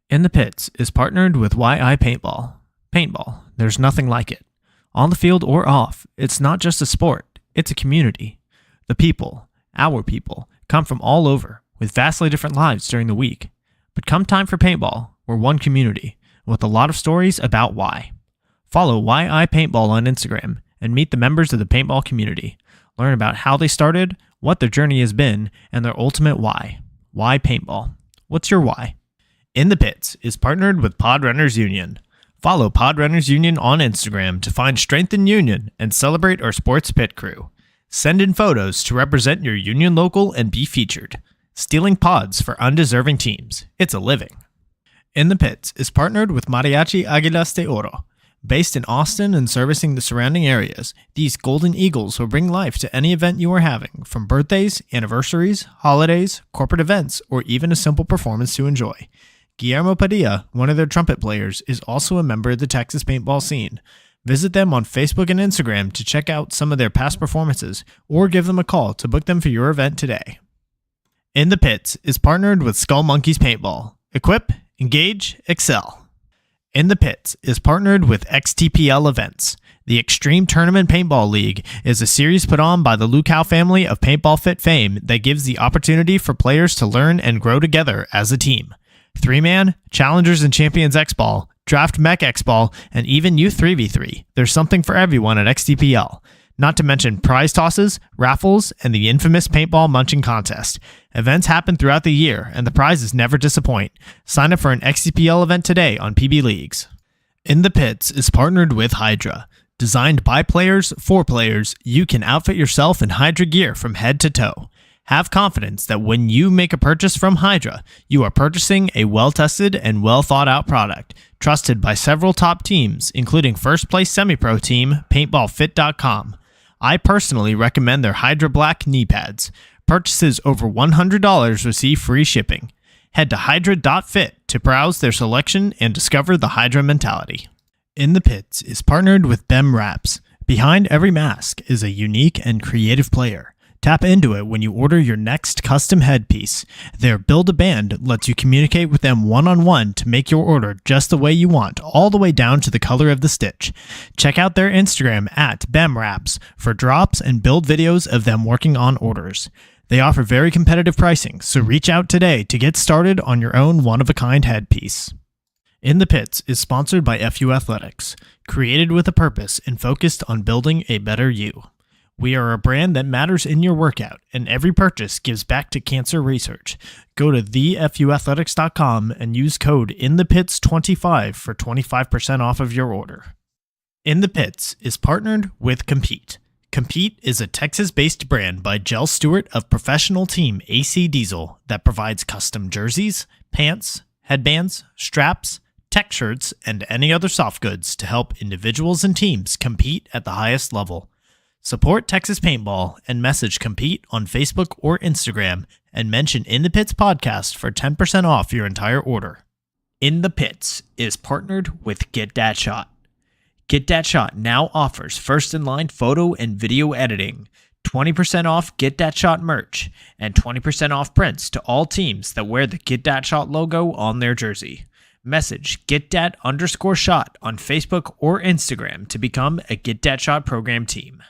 In the Pits is partnered with YI Paintball. Paintball, there's nothing like it. On the field or off, it's not just a sport, it's a community. The people, our people, come from all over, with vastly different lives during the week. But come time for paintball, we're one community, with a lot of stories about why. Follow YI Paintball on Instagram and meet the members of the paintball community. Learn about how they started, what their journey has been, and their ultimate why. Why paintball? What's your why? In the Pits is partnered with Pod Runners Union. Follow Pod Runners Union on Instagram to find strength in union and celebrate our sports pit crew. Send in photos to represent your union local and be featured. Stealing pods for undeserving teams. It's a living. In the Pits is partnered with Mariachi Águilas de Oro. Based in Austin and servicing the surrounding areas, these golden eagles will bring life to any event you are having, from birthdays, anniversaries, holidays, corporate events, or even a simple performance to enjoy. Guillermo Padilla, one of their trumpet players, is also a member of the Texas paintball scene. Visit them on Facebook and Instagram to check out some of their past performances, or give them a call to book them for your event today. In the Pits is partnered with Skull Monkeys Paintball. Equip, engage, excel. In the Pits is partnered with XTPL Events. The Extreme Tournament Paintball League is a series put on by the Lukow family of Paintball Fit fame that gives the opportunity for players to learn and grow together as a team. 3-man, Challengers and Champions X-Ball, Draft Mech X-Ball, and even Youth 3v3. There's something for everyone at XTPL. Not to mention prize tosses, raffles, and the infamous paintball munching contest. Events happen throughout the year, and the prizes never disappoint. Sign up for an XTPL event today on PB Leagues. In the Pits is partnered with Hydra. Designed by players for players, you can outfit yourself in Hydra gear from head to toe. Have confidence that when you make a purchase from Hydra, you are purchasing a well-tested and well-thought-out product, trusted by several top teams, including first-place semi-pro team, PaintballFit.com. I personally recommend their Hydra Black knee pads. Purchases over $100 receive free shipping. Head to hydra.fit to browse their selection and discover the Hydra mentality. In the Pits is partnered with BEM Wraps. Behind every mask is a unique and creative player. Tap into it when you order your next custom headpiece. Their Build-A-Band lets you communicate with them one-on-one to make your order just the way you want, all the way down to the color of the stitch. Check out their Instagram at BEMWraps for drops and build videos of them working on orders. They offer very competitive pricing, so reach out today to get started on your own one-of-a-kind headpiece. In the Pits is sponsored by FU Athletics, created with a purpose and focused on building a better you. We are a brand that matters in your workout, and every purchase gives back to cancer research. Go to thefuathletics.com and use code INTHEPITS25 for 25% off of your order. In the Pits is partnered with Compete. Compete is a Texas-based brand by Jell Stewart of professional team AC Diesel that provides custom jerseys, pants, headbands, straps, tech shirts, and any other soft goods to help individuals and teams compete at the highest level. Support Texas Paintball and message Compete on Facebook or Instagram and mention In the Pits Podcast for 10% off your entire order. In the Pits is partnered with Get Dat Shot. Get Dat Shot now offers first-in-line photo and video editing, 20% off Get Dat Shot merch, and 20% off prints to all teams that wear the Get Dat Shot logo on their jersey. Message GetDat_shot on Facebook or Instagram to become a Get Dat Shot program team.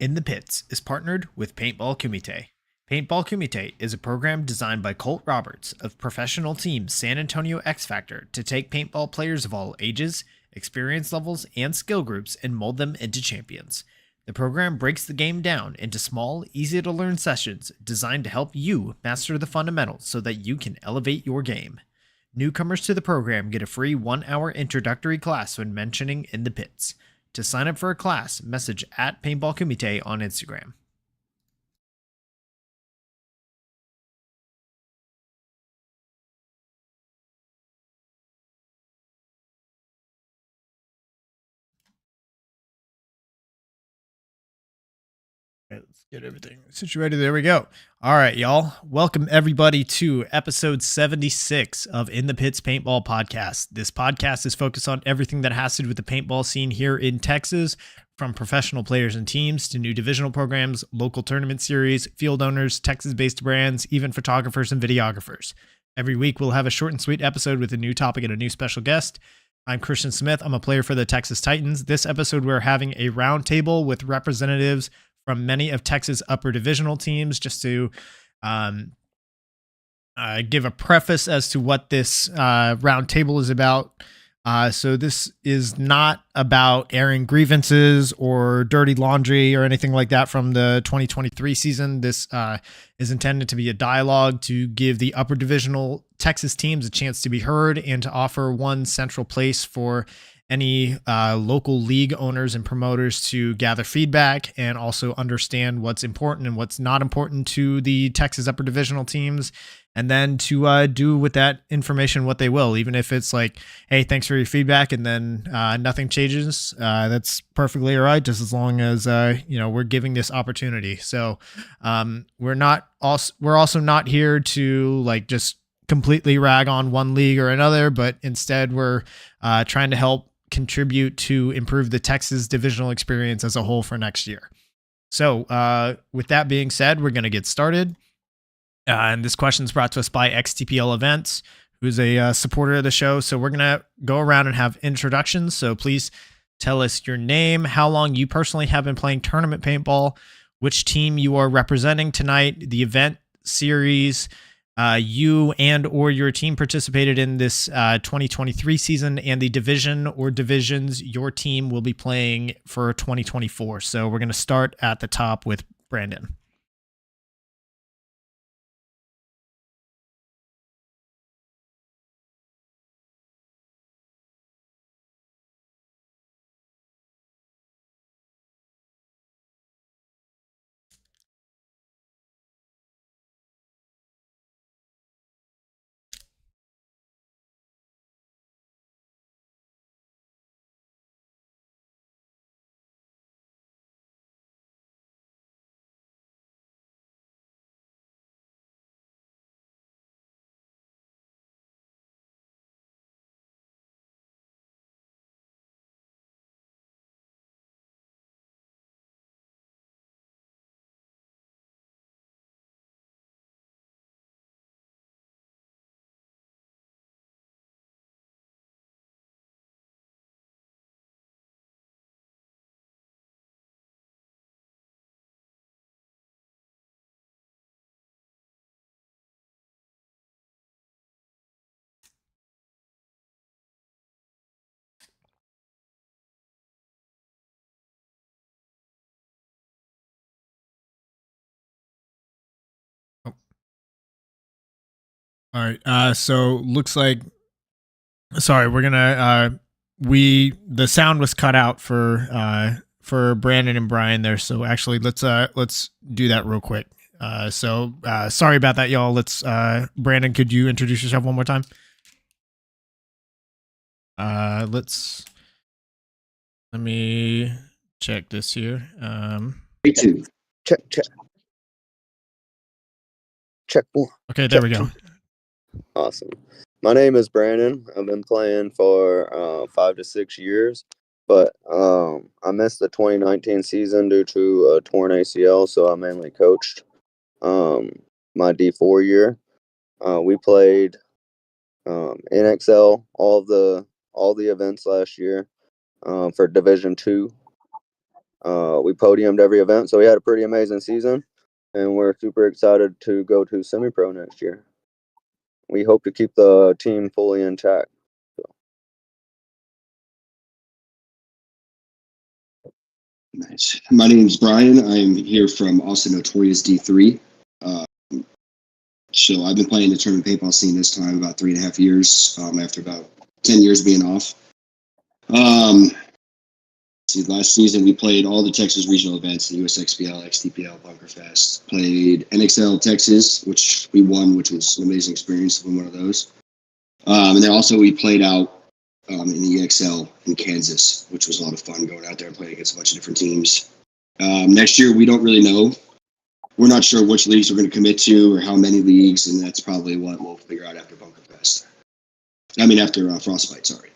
In the Pits is partnered with Paintball Kumite. Paintball Kumite is a program designed by Colt Roberts of professional team San Antonio X Factor to take paintball players of all ages, experience levels, and skill groups and mold them into champions. The program breaks the game down into small, easy-to-learn sessions designed to help you master the fundamentals so that you can elevate your game. Newcomers to the program get a free 1-hour introductory class when mentioning In the Pits. To sign up for a class, message at Paintball Kumite on Instagram. All right, let's get everything situated. There we go. All right, y'all. Welcome everybody to episode 76 of In the Pits Paintball Podcast. This podcast is focused on everything that has to do with the paintball scene here in Texas, from professional players and teams to new divisional programs, local tournament series, field owners, Texas-based brands, even photographers and videographers. Every week, we'll have a short and sweet episode with a new topic and a new special guest. I'm Christian Smith. I'm a player for the Texas Titans. This episode, we're having a roundtable with representatives from many of Texas upper divisional teams, just to give a preface as to what this roundtable is about. So this is not about airing grievances or dirty laundry or anything like that from the 2023 season. This is intended to be a dialogue to give the upper divisional Texas teams a chance to be heard and to offer one central place for any local league owners and promoters to gather feedback and also understand what's important and what's not important to the Texas upper divisional teams, and then to do with that information what they will, even if it's like, hey, thanks for your feedback, and then nothing changes. That's perfectly all right, just as long as we're giving this opportunity. So we're also not here to like just completely rag on one league or another, but instead we're trying to help contribute to improve the Texas divisional experience as a whole for next year. So with that being said, we're going to get started. And this question is brought to us by XTPL Events, who's a supporter of the show. So we're going to go around and have introductions. So please tell us your name, how long you personally have been playing tournament paintball, which team you are representing tonight, the event series you and or your team participated in this 2023 season, and the division or divisions your team will be playing for 2024. So we're going to start at the top with Brandon. All right. So looks like, sorry, we're gonna the sound was cut out for Brandon and Brian there. So actually, let's do that real quick. Sorry about that, y'all. Brandon, could you introduce yourself one more time? Let me check this here. Me too. Check. Check one. Okay, there we go. Awesome. My name is Brandon. I've been playing for 5 to 6 years, but I missed the 2019 season due to a torn ACL, so I mainly coached my D4 year. We played NXL all the events last year for Division 2. We podiumed every event, so we had a pretty amazing season, and we're super excited to go to semi-pro next year. We hope to keep the team fully intact. Nice. My name is Brian. I'm here from Austin Notorious D3. So I've been playing the tournament paintball scene this time about 3.5 years, after about 10 years being off. Last season we played all the Texas regional events, the USXPL, XTPL, Bunkerfest. Played NXL Texas, which we won, which was an amazing experience to win one of those. And then also we played out in the EXL in Kansas, which was a lot of fun going out there and playing against a bunch of different teams. Next year, we don't really know. We're not sure which leagues we're going to commit to or how many leagues, and that's probably what we'll figure out after Bunkerfest. After Frostbite, sorry.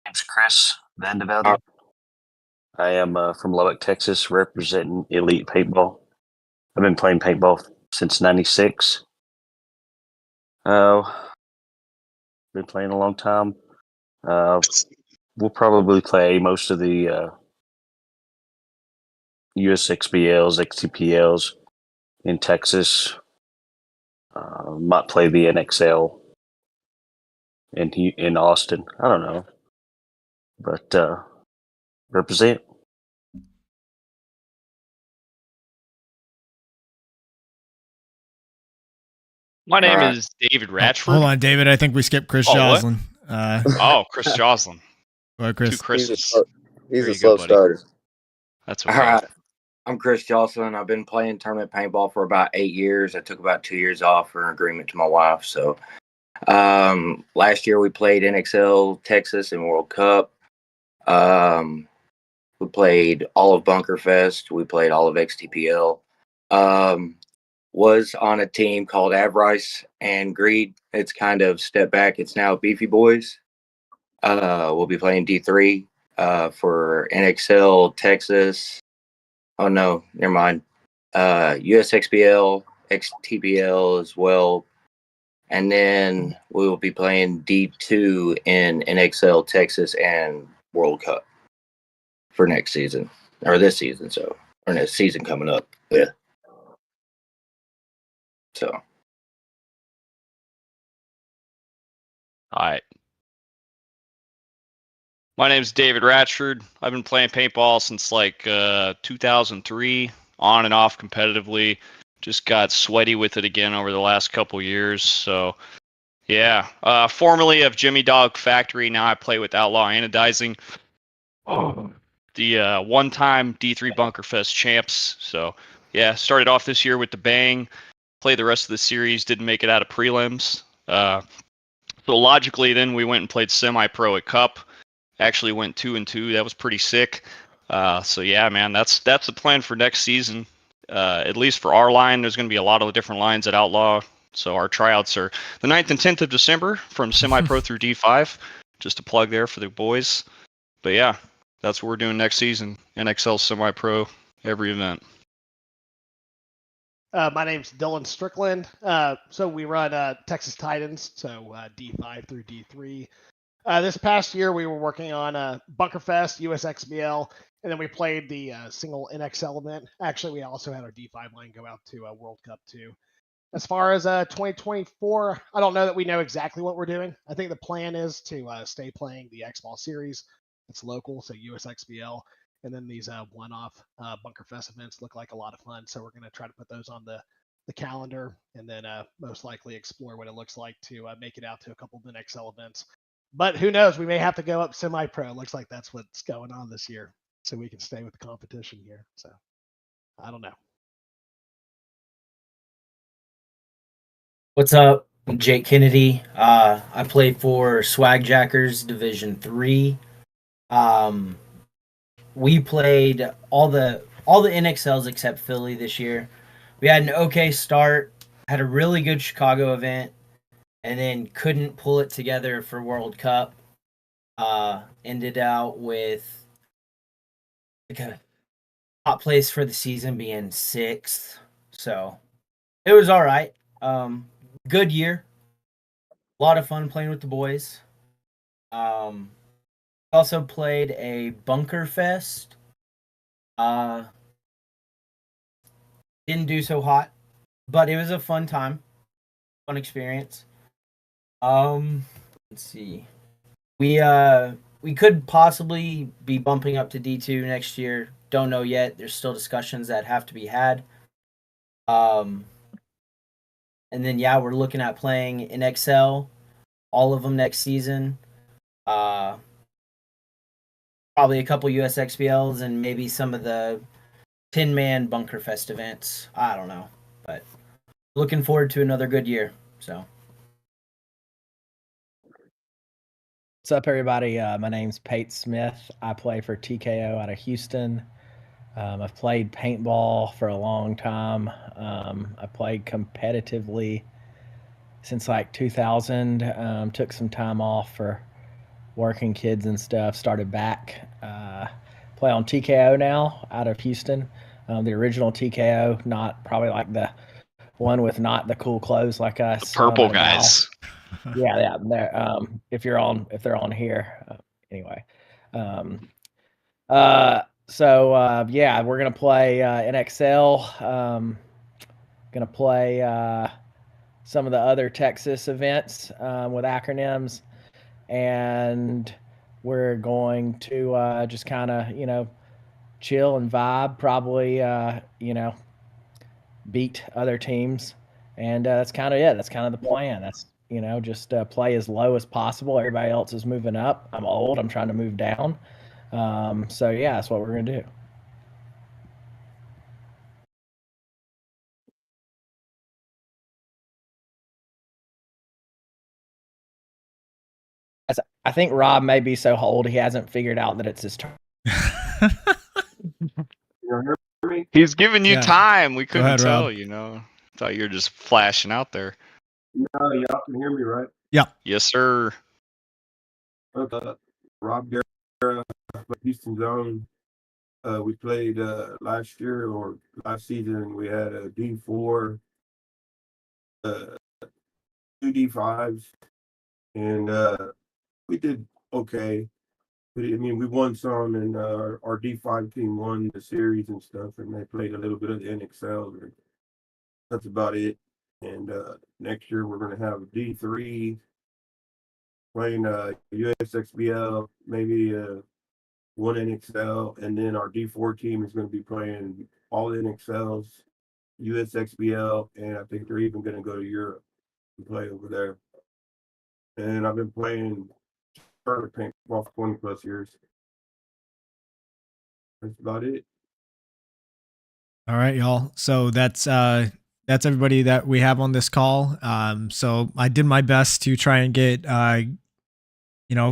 Name's Chris Vandevelde. I am from Lubbock, Texas, representing Elite Paintball. I've been playing paintball since '96. Been playing a long time. We'll probably play most of the USXBLs, XTPLs in Texas. Might play the NXL in Austin. I don't know, but represent. My name Alright. is David Oh, Ratchford. hold on, David. I think we skipped Chris Oh, what? Joslin. Oh, Chris Joslin. Well, Two Chris. Chris's. He's There a you go, slow buddy. starter. That's All okay. right. I'm Chris Jocelyn. I've been playing tournament paintball for about 8 years. I took about 2 years off for an agreement to my wife. So last year we played NXL Texas and World Cup. We played all of Bunker Fest. We played all of XTPL. Was on a team called Avrice and Greed. It's kind of step back. It's now Beefy Boys. We'll be playing D3 for NXL Texas. Oh no, never mind. USXBL, XTBL as well. And then we will be playing D2 in NXL Texas and World Cup for next season. Or this season, or next season coming up. Yeah. So All right. My name's David Ratchford. I've been playing paintball since like 2003, on and off competitively. Just got sweaty with it again over the last couple years. So, yeah. Formerly of Jimmy Dog Factory, now I play with Outlaw Anodizing. The one-time D3 Bunkerfest champs. So, yeah, started off this year with the bang. Played the rest of the series, didn't make it out of prelims. So logically, then we went and played semi-pro at Cup. Actually went 2-2. That was pretty sick. So yeah, man, that's the plan for next season. At least for our line, there's going to be a lot of different lines at Outlaw. So our tryouts are the 9th and 10th of December from semi-pro through D5. Just a plug there for the boys. But yeah, that's what we're doing next season. NXL semi-pro, every event. My name's Dylan Strickland. So we run Texas Titans, so D5 through D3. This past year, we were working on Bunkerfest, USXBL, and then we played the single NXL event. Actually, we also had our D5 line go out to World Cup too. As far as 2024, I don't know that we know exactly what we're doing. I think the plan is to stay playing the X-Ball series. It's local, so USXBL. And then these one-off Bunkerfest events look like a lot of fun. So we're going to try to put those on the calendar and then most likely explore what it looks like to make it out to a couple of the NXL events. But who knows? We may have to go up semi-pro. Looks like that's what's going on this year. So we can stay with the competition here. So I don't know. What's up? I'm Jake Kennedy. I played for Swagjackers Division 3. We played all the NXLs except Philly this year. We had an okay start, had a really good Chicago event, and then couldn't pull it together for World Cup. Ended out with like a top place for the season being 6th. So it was all right. Good year. A lot of fun playing with the boys. Also played a Bunker Fest. Didn't do so hot, but it was a fun time, fun experience. Let's see. We could possibly be bumping up to D2 next year. Don't know yet. There's still discussions that have to be had. And then yeah, we're looking at playing in XL, all of them next season. Probably a couple USXBLs and maybe some of the 10-man Bunkerfest events. I don't know, but looking forward to another good year. So, what's up, everybody? My name's Pate Smith. I play for TKO out of Houston. I've played paintball for a long time. I played competitively since like 2000. Took some time off for working kids and stuff. Started back. Play on TKO now out of Houston. The original TKO, not probably like the one with not the cool clothes like us. Purple at a bow. guys. Yeah. If they're on here, anyway. Yeah, we're gonna play NXL. Gonna play some of the other Texas events with acronyms, and we're going to just kind of chill and vibe. Probably beat other teams, and that's kind of it. That's kind of the plan. That's just play as low as possible. Everybody else is moving up. I'm old. I'm trying to move down. So yeah, that's what we're gonna do. I think Rob may be so old he hasn't figured out that it's his turn. He's giving you Yeah. time. We couldn't ahead, tell, Rob. Thought you were just flashing out there. No, y'all can hear me, right? Yeah. Yes, sir. Rob Guerra, Houston Zone. We played last year or last season. We had a D4, 2 D5s, and we did okay. I mean, we won some, and our D5 team won the series and stuff, and they played a little bit of the NXL. That's about it. And next year we're going to have D3 playing USXBL, maybe one NXL, and then our D4 team is going to be playing all NXLs, USXBL, and I think they're even going to go to Europe and play over there. And I've been playing tournament paintball for 20 plus years. That's about it. All right, y'all. So that's everybody that we have on this call. So I did my best to try and get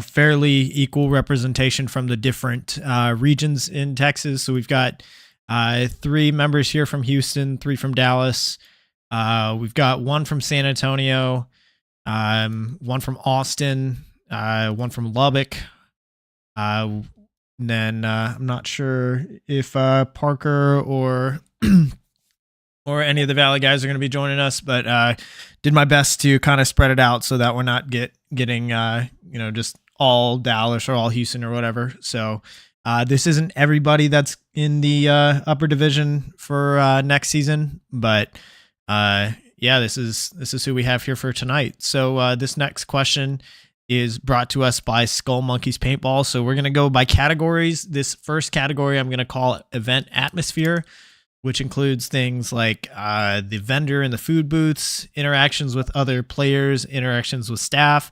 fairly equal representation from the different regions in Texas. So we've got 3 members here from Houston, 3 from Dallas. We've got 1 from San Antonio, 1 from Austin, 1 from Lubbock. Then I'm not sure if Parker or or any of the Valley guys are going to be joining us, but did my best to kind of spread it out so that we're not getting just all Dallas or all Houston or whatever. So this isn't everybody that's in the upper division for next season, but this is who we have here for tonight. So this next question is brought to us by Skull Monkeys Paintball. So we're going to go by categories. This first category I'm going to call event atmosphere, which includes things like the vendor and the food booths, interactions with other players, interactions with staff,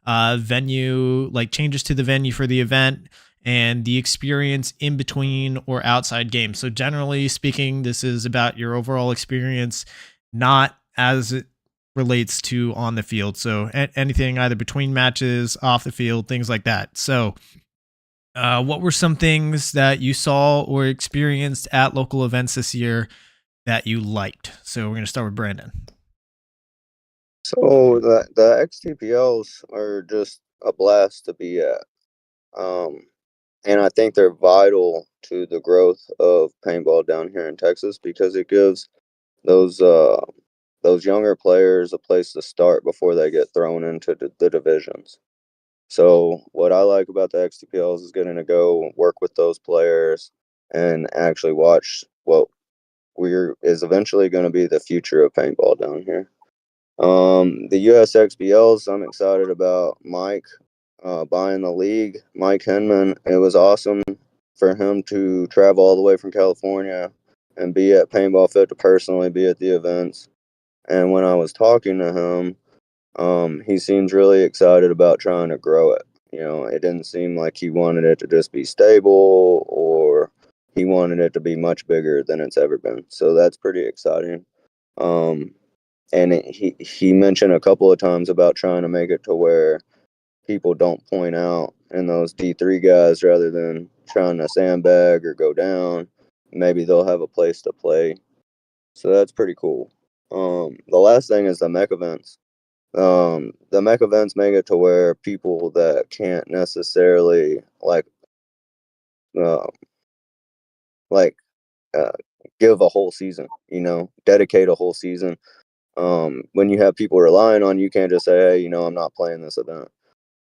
venue, like changes to the venue for the event, and the experience in between or outside games. So generally speaking, this is about your overall experience, not as it relates to on the field. So anything either between matches, off the field, things like that. So what were some things that you saw or experienced at local events this year that you liked? So we're going to start with Brandon. So the XTPLs are just a blast to be at. And I think they're vital to the growth of paintball down here in Texas because it gives those younger players a place to start before they get thrown into the divisions. So what I like about the XTPLs is getting to go work with those players and actually watch what is eventually going to be the future of paintball down here. The USXBLs, I'm excited about Mike buying the league. Mike Henman, it was awesome for him to travel all the way from California and be at Paintball Fit to personally be at the events. And when I was talking to him, he seems really excited about trying to grow it. It didn't seem like he wanted it to just be stable or he wanted it to be much bigger than it's ever been. So that's pretty exciting. And he mentioned a couple of times about trying to make it to where people don't point out in those D3 guys rather than trying to sandbag or go down. Maybe they'll have a place to play. So that's pretty cool. The last thing is the mech events. The mech events make it to where people that can't necessarily give a whole season, dedicate a whole season. When you have people relying on you, you can't just say, hey, I'm not playing this event.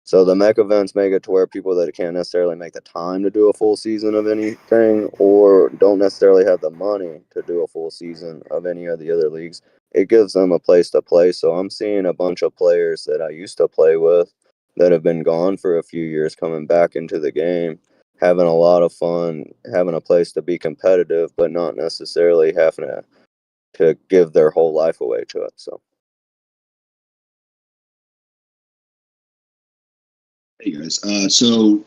So the mech events make it to where people that can't necessarily make the time to do a full season of anything or don't necessarily have the money to do a full season of any of the other leagues, it gives them a place to play. So I'm seeing a bunch of players that I used to play with that have been gone for a few years coming back into the game, having a lot of fun, having a place to be competitive, but not necessarily having to give their whole life away to it. So. Hey guys, so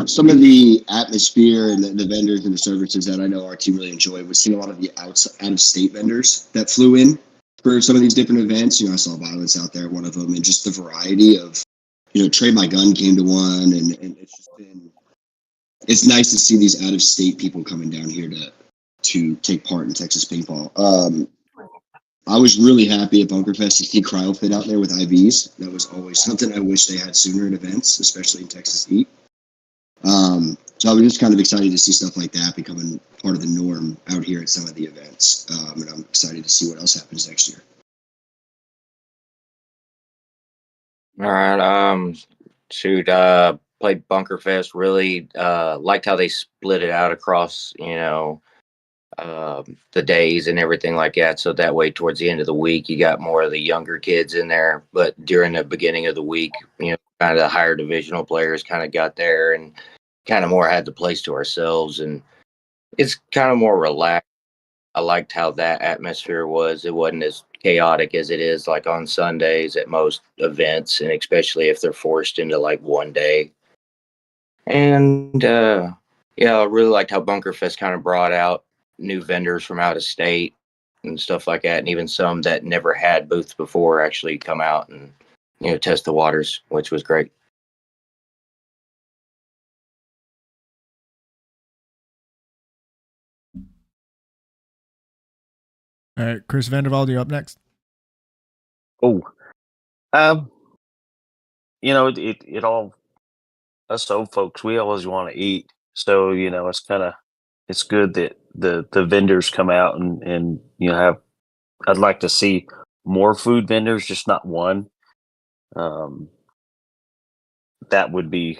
some of the atmosphere and the vendors and the services that I know our team really enjoyed, we've seen a lot of the out-of-state vendors that flew in for some of these different events. I saw Violence out there, one of them, and just the variety of, Trade My Gun came to one, and it's just been, it's nice to see these out-of-state people coming down here to take part in Texas paintball. I was really happy at Bunkerfest to see CryoFit out there with IVs. That was always something I wish they had sooner in events, especially in Texas heat. So I was just kind of excited to see stuff like that becoming part of the norm out here at some of the events. And I'm excited to see what else happens next year. All right. Played Bunkerfest. Really liked how they split it out across, the days and everything like that. So that way, towards the end of the week, you got more of the younger kids in there. But during the beginning of the week, kind of the higher divisional players kind of got there and kind of more had the place to ourselves. And it's kind of more relaxed. I liked how that atmosphere was. It wasn't as chaotic as it is like on Sundays at most events, and especially if they're forced into like one day. And I really liked how Bunkerfest kind of brought out new vendors from out of state and stuff like that, and even some that never had booths before actually come out and test the waters, which was great. All right, Chris Vandervelde, you up next? Oh, it all, us old folks, we always want to eat. So, it's good that the vendors come out and I'd like to see more food vendors, just not one. That would be,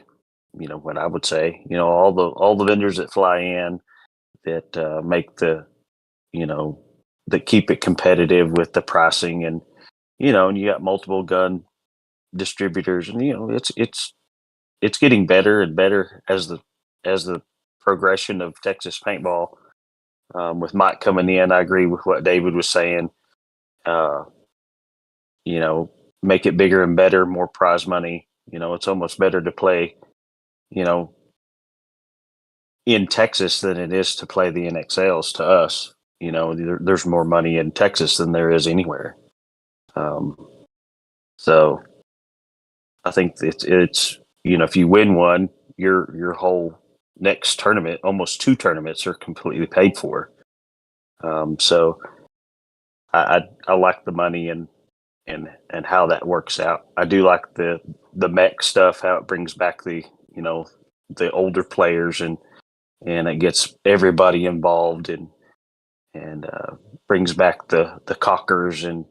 what I would say, all the vendors that fly in that make that keep it competitive with the pricing and you got multiple gun distributors and it's getting better and better as the progression of Texas paintball. With Mike coming in, I agree with what David was saying. Make it bigger and better, more prize money. It's almost better to play, in Texas than it is to play the NXLs to us. There's more money in Texas than there is anywhere. So I think it's if you win one, your whole next tournament, almost two tournaments, are completely paid for. So I like the money and how that works out. I do like the mech stuff, how it brings back the the older players and it gets everybody involved and brings back the cockers and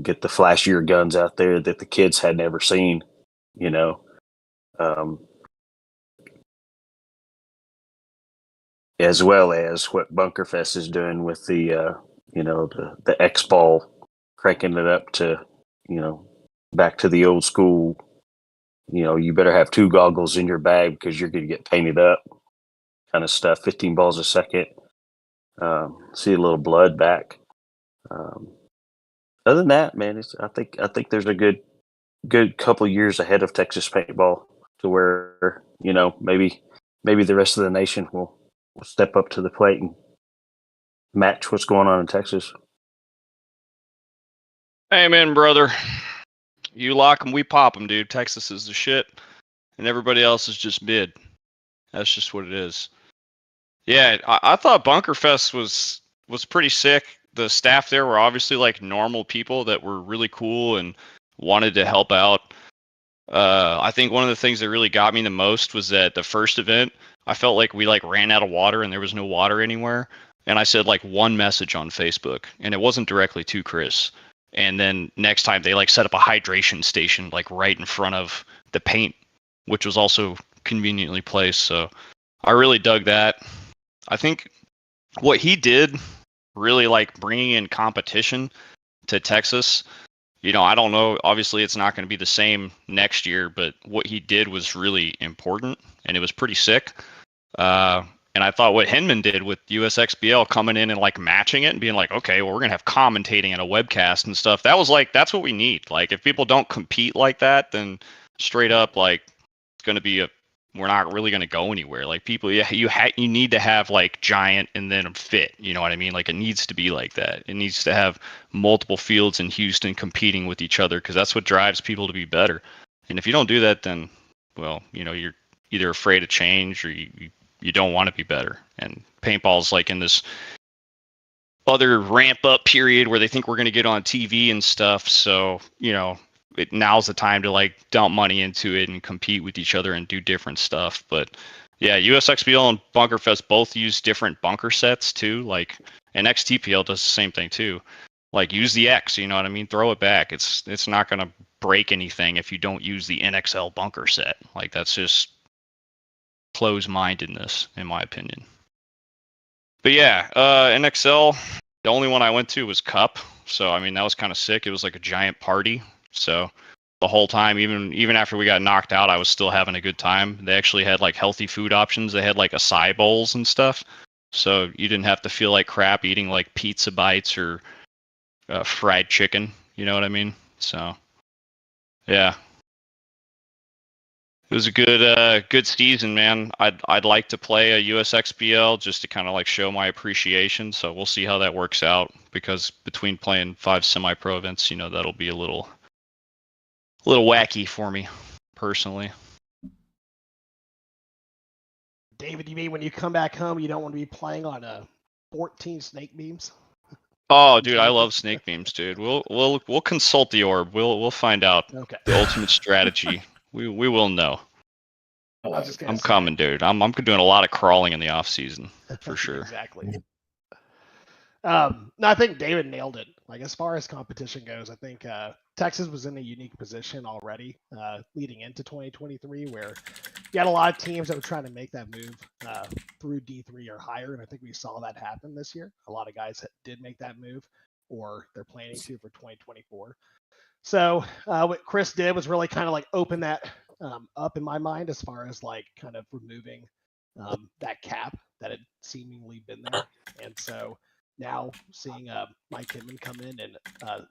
get the flashier guns out there that the kids had never seen. As well as what Bunkerfest is doing with the the X ball, cranking it up to back to the old school. You better have two goggles in your bag because you're going to get painted up, kind of stuff. 15 balls a second. See a little blood back. Other than that, man, I think there's a good couple years ahead of Texas paintball to where maybe the rest of the nation will step up to the plate and match what's going on in Texas. Amen, brother. You lock them, we pop them, dude. Texas is the shit, and everybody else is just mid. That's just what it is. Yeah, I thought Bunkerfest was pretty sick. The staff there were obviously like normal people that were really cool and wanted to help out. I think one of the things that really got me the most was that the first event, I felt like we like ran out of water and there was no water anywhere. And I said like one message on Facebook, and it wasn't directly to Chris. And then next time they like set up a hydration station like right in front of the paint, which was also conveniently placed. So I really dug that. I think what he did really like bringing in competition to Texas. You know, I don't know. Obviously, it's not going to be the same next year, but what he did was really important, and it was pretty sick. And I thought what Hinman did with USXBL coming in and like matching it and being like, okay, well, we're going to have commentating and a webcast and stuff. That was like, that's what we need. Like, if people don't compete like that, then straight up, like, it's going to be we're not really going to go anywhere. Like, people, yeah, you need to have like giant and then fit. You know what I mean? Like, it needs to be like that. It needs to have multiple fields in Houston competing with each other because that's what drives people to be better. And if you don't do that, then, well, you know, you're either afraid of change or you don't want to be better. And paintball's like in this other ramp up period where they think we're going to get on TV and stuff. So, you know, now's the time to like dump money into it and compete with each other and do different stuff. But yeah, USXBL and Bunkerfest both use different bunker sets too. Like, and XTPL does the same thing too. Like, use the X, you know what I mean? Throw it back. It's not going to break anything if you don't use the NXL bunker set. Like, that's just close-mindedness, in my opinion. But yeah, NXL, the only one I went to was Cup. So, I mean, that was kind of sick. It was like a giant party. So the whole time, even after we got knocked out, I was still having a good time. They actually had like healthy food options. They had like acai bowls and stuff. So you didn't have to feel like crap eating like pizza bites or fried chicken. You know what I mean? So, yeah. It was a good season, man. I'd like to play a USXBL just to kind of like show my appreciation. So we'll see how that works out, because between playing 5 semi-pro events, you know, that'll be a little wacky for me personally. David, you mean when you come back home, you don't want to be playing on 14 snake beams? Oh, dude, I love snake beams, dude. We'll consult the orb. We'll find out the ultimate strategy. We will know. I'm coming, dude. I'm doing a lot of crawling in the off season for sure. Exactly. No, I think David nailed it. Like, as far as competition goes, I think Texas was in a unique position already leading into 2023, where you had a lot of teams that were trying to make that move through D3 or higher, and I think we saw that happen this year. A lot of guys that did make that move, or they're planning to for 2024. So what Chris did was really kind of like open that up in my mind, as far as like kind of removing that cap that had seemingly been there. And so now seeing Mike Hinman come in and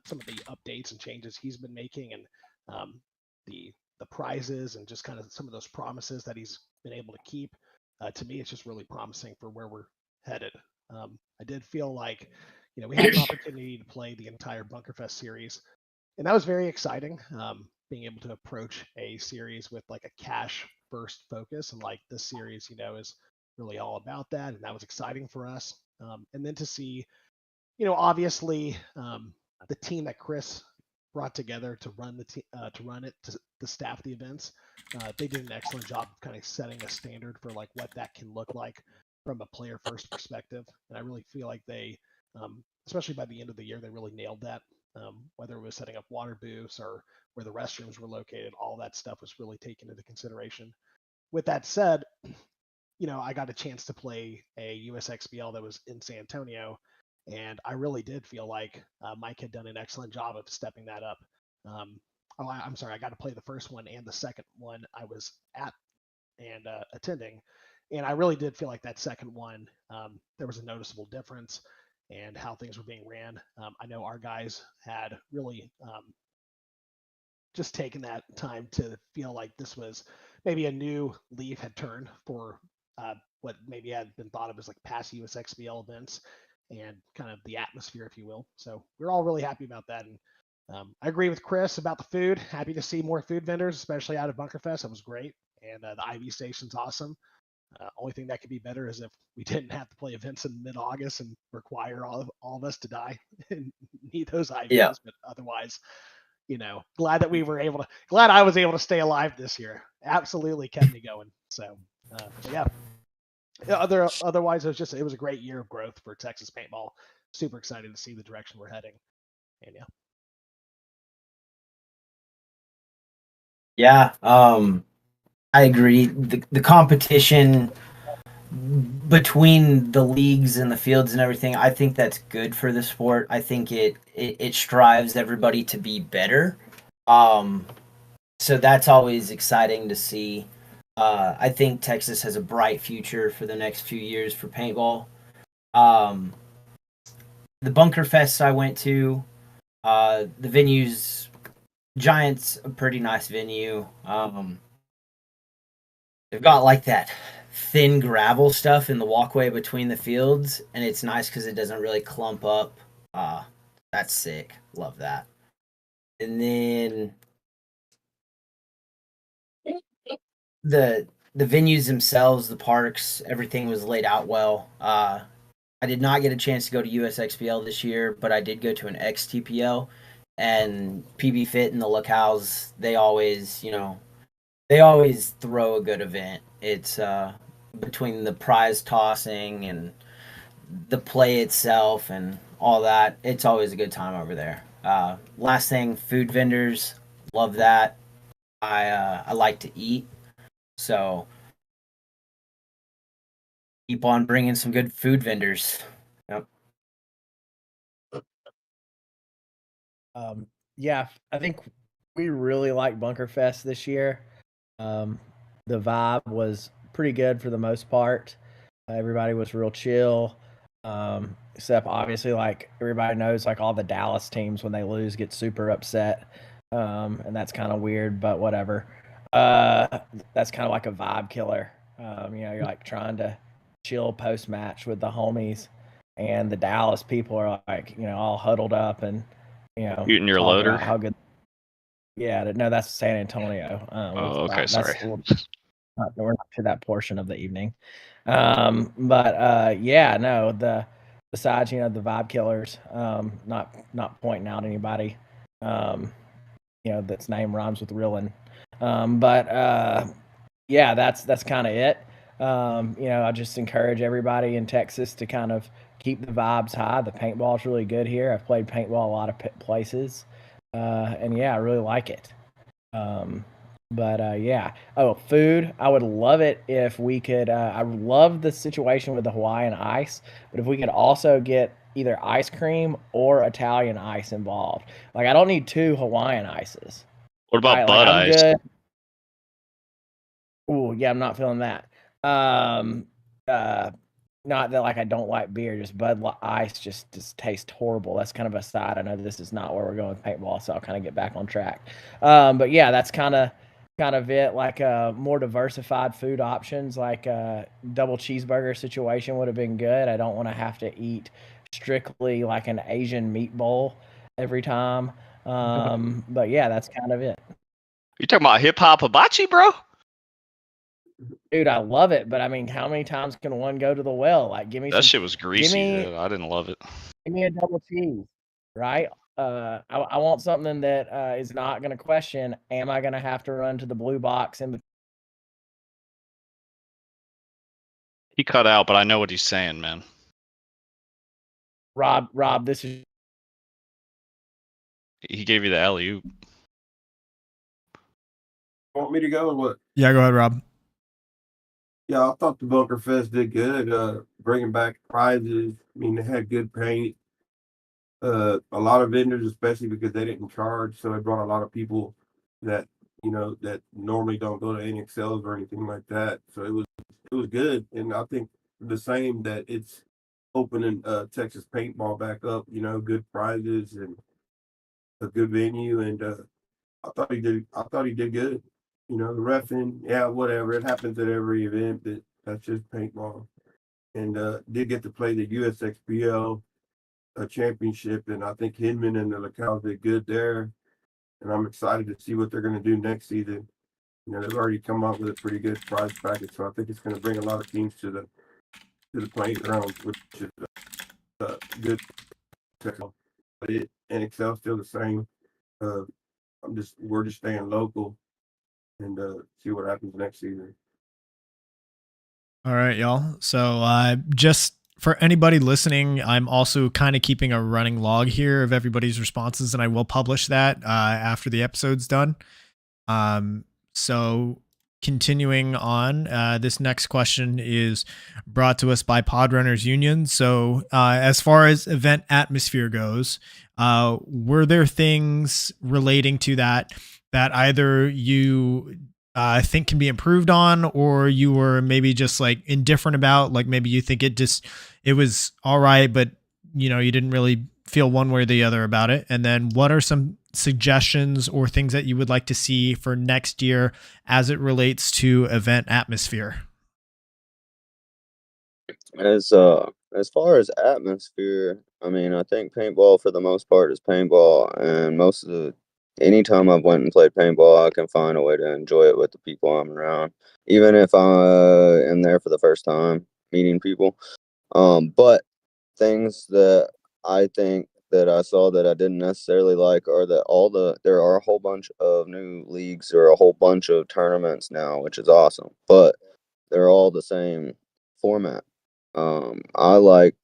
some of the updates and changes he's been making, and the prizes and just kind of some of those promises that he's been able to keep, to me, it's just really promising for where we're headed. I did feel like, you know, we had an opportunity to play the entire Bunkerfest series, and that was very exciting. Being able to approach a series with like a cash first focus, and like this series, you know, is really all about that, and that was exciting for us. And then to see, you know, obviously the team that Chris brought together to run to staff the events, they did an excellent job of kind of setting a standard for like what that can look like from a player first perspective. And I really feel like they, especially by the end of the year, they really nailed that. Whether it was setting up water booths or where the restrooms were located, all that stuff was really taken into consideration. With that said, you know, I got a chance to play a USXBL that was in San Antonio, and I really did feel like Mike had done an excellent job of stepping that up. I'm sorry, I got to play the first one and the second one I was at and attending, and I really did feel like that second one, there was a noticeable difference and how things were being ran. I know our guys had really just taken that time to feel like this was maybe a new leaf had turned for what maybe had been thought of as like past USXBL events and kind of the atmosphere, if you will. So we're all really happy about that. And I agree with Chris about the food. Happy to see more food vendors, especially out of Bunkerfest. That was great. And the IV station's awesome. Only thing that could be better is if we didn't have to play events in mid-August and require all of us to die and need those IVs. Yeah. But otherwise, you know, glad I was able to stay alive this year. Absolutely kept me going. So, yeah. Otherwise, it was a great year of growth for Texas paintball. Super excited to see the direction we're heading. And yeah. Yeah, I agree. The competition between the leagues and the fields and everything, I think that's good for the sport. I think it strives everybody to be better. So that's always exciting to see. I think Texas has a bright future for the next few years for paintball. The Bunker Fest I went to, the venue's Giants, a pretty nice venue. They've got like that thin gravel stuff in the walkway between the fields, and it's nice because it doesn't really clump up. That's sick. Love that. And then the venues themselves, the parks, everything was laid out well. I did not get a chance to go to USXPL this year, but I did go to an XTPL, and PB Fit and the locales, they always throw a good event. It's between the prize tossing and the play itself and all that, it's always a good time over there. Last thing, food vendors, love that. I like to eat, so keep on bringing some good food vendors. Yep. Yeah, I think we really liked Bunker Fest this year. The vibe was pretty good for the most part. Everybody was real chill. Except obviously, like everybody knows, like all the Dallas teams when they lose get super upset, and that's kind of weird, but whatever. That's kind of like a vibe killer. You're like trying to chill post match with the homies, and the Dallas people are like, all huddled up and eating your talking loader. about how good. Yeah, no, that's San Antonio. Okay, sorry. We're not to that portion of the evening. But yeah, no, besides the vibe killers, not pointing out anybody, that's name rhymes with Rillin. But yeah, that's kind of it. I just encourage everybody in Texas to kind of keep the vibes high. The paintball is really good here. I've played paintball a lot of places, and yeah, I really like it. But yeah. Oh, food. I would love it if we could. I love the situation with the Hawaiian ice, but if we could also get either ice cream or Italian ice involved. Like, I don't need 2 Hawaiian ices. What about Right? Bud Like, I'm Ice? good. Ooh, yeah, I'm not feeling that. Um, uh, Not that like I don't like beer, just Ice just tastes horrible. That's kind of a side. I know this is not where we're going with paintball, so I'll kind of get back on track. But yeah, that's kind of it. Like more diversified food options, like double cheeseburger situation would have been good. I don't want to have to eat strictly like an Asian meat bowl every time. But yeah, that's kind of it. You talking about hip hop hibachi, bro? Dude, I love it, but I mean, how many times can one go to the well? Like, give me That shit was greasy. me I didn't love it. give me a double cheese, right? I want something that is not going to question. Am I going to have to run to the blue box and He cut out, but I know what he's saying, man. Rob? This is He gave you the alley-oop. Want me to go or what? Yeah, go ahead, Rob. Yeah, I thought the Bunker Fest did good. Bringing back prizes. I mean, they had good paint. A lot of vendors, especially because they didn't charge, so it brought a lot of people that that normally don't go to NXLs or anything like that. So it was good, and I think the same that it's opening Texas paintball back up. Good prizes and a good venue, and I thought he did good. The reffing, yeah, whatever. It happens at every event, but that's just paintball. And did get to play the USXPL championship, and I think Hinman and the locales did good there. And I'm excited to see what they're going to do next season. They've already come up with a pretty good prize package, so I think it's going to bring a lot of teams to the playing grounds, which is good. But NXL still the same. We're just staying local and see what happens next season. All right, y'all. So just for anybody listening, I'm also kind of keeping a running log here of everybody's responses, and I will publish that after the episode's done. So continuing on, this next question is brought to us by Podrunners Union. So as far as event atmosphere goes, were there things relating to that either you think can be improved on, or you were maybe just like indifferent about, like maybe you think it was all right, but you know, you didn't really feel one way or the other about it? And then what are some suggestions or things that you would like to see for next year as it relates to event atmosphere? As far as atmosphere, I mean, I think paintball for the most part is paintball, and anytime I've went and played paintball, I can find a way to enjoy it with the people I'm around, even if I am there for the first time meeting people. But things that I think that I saw that I didn't necessarily like are that there are a whole bunch of new leagues or a whole bunch of tournaments now, which is awesome, but they're all the same format. I like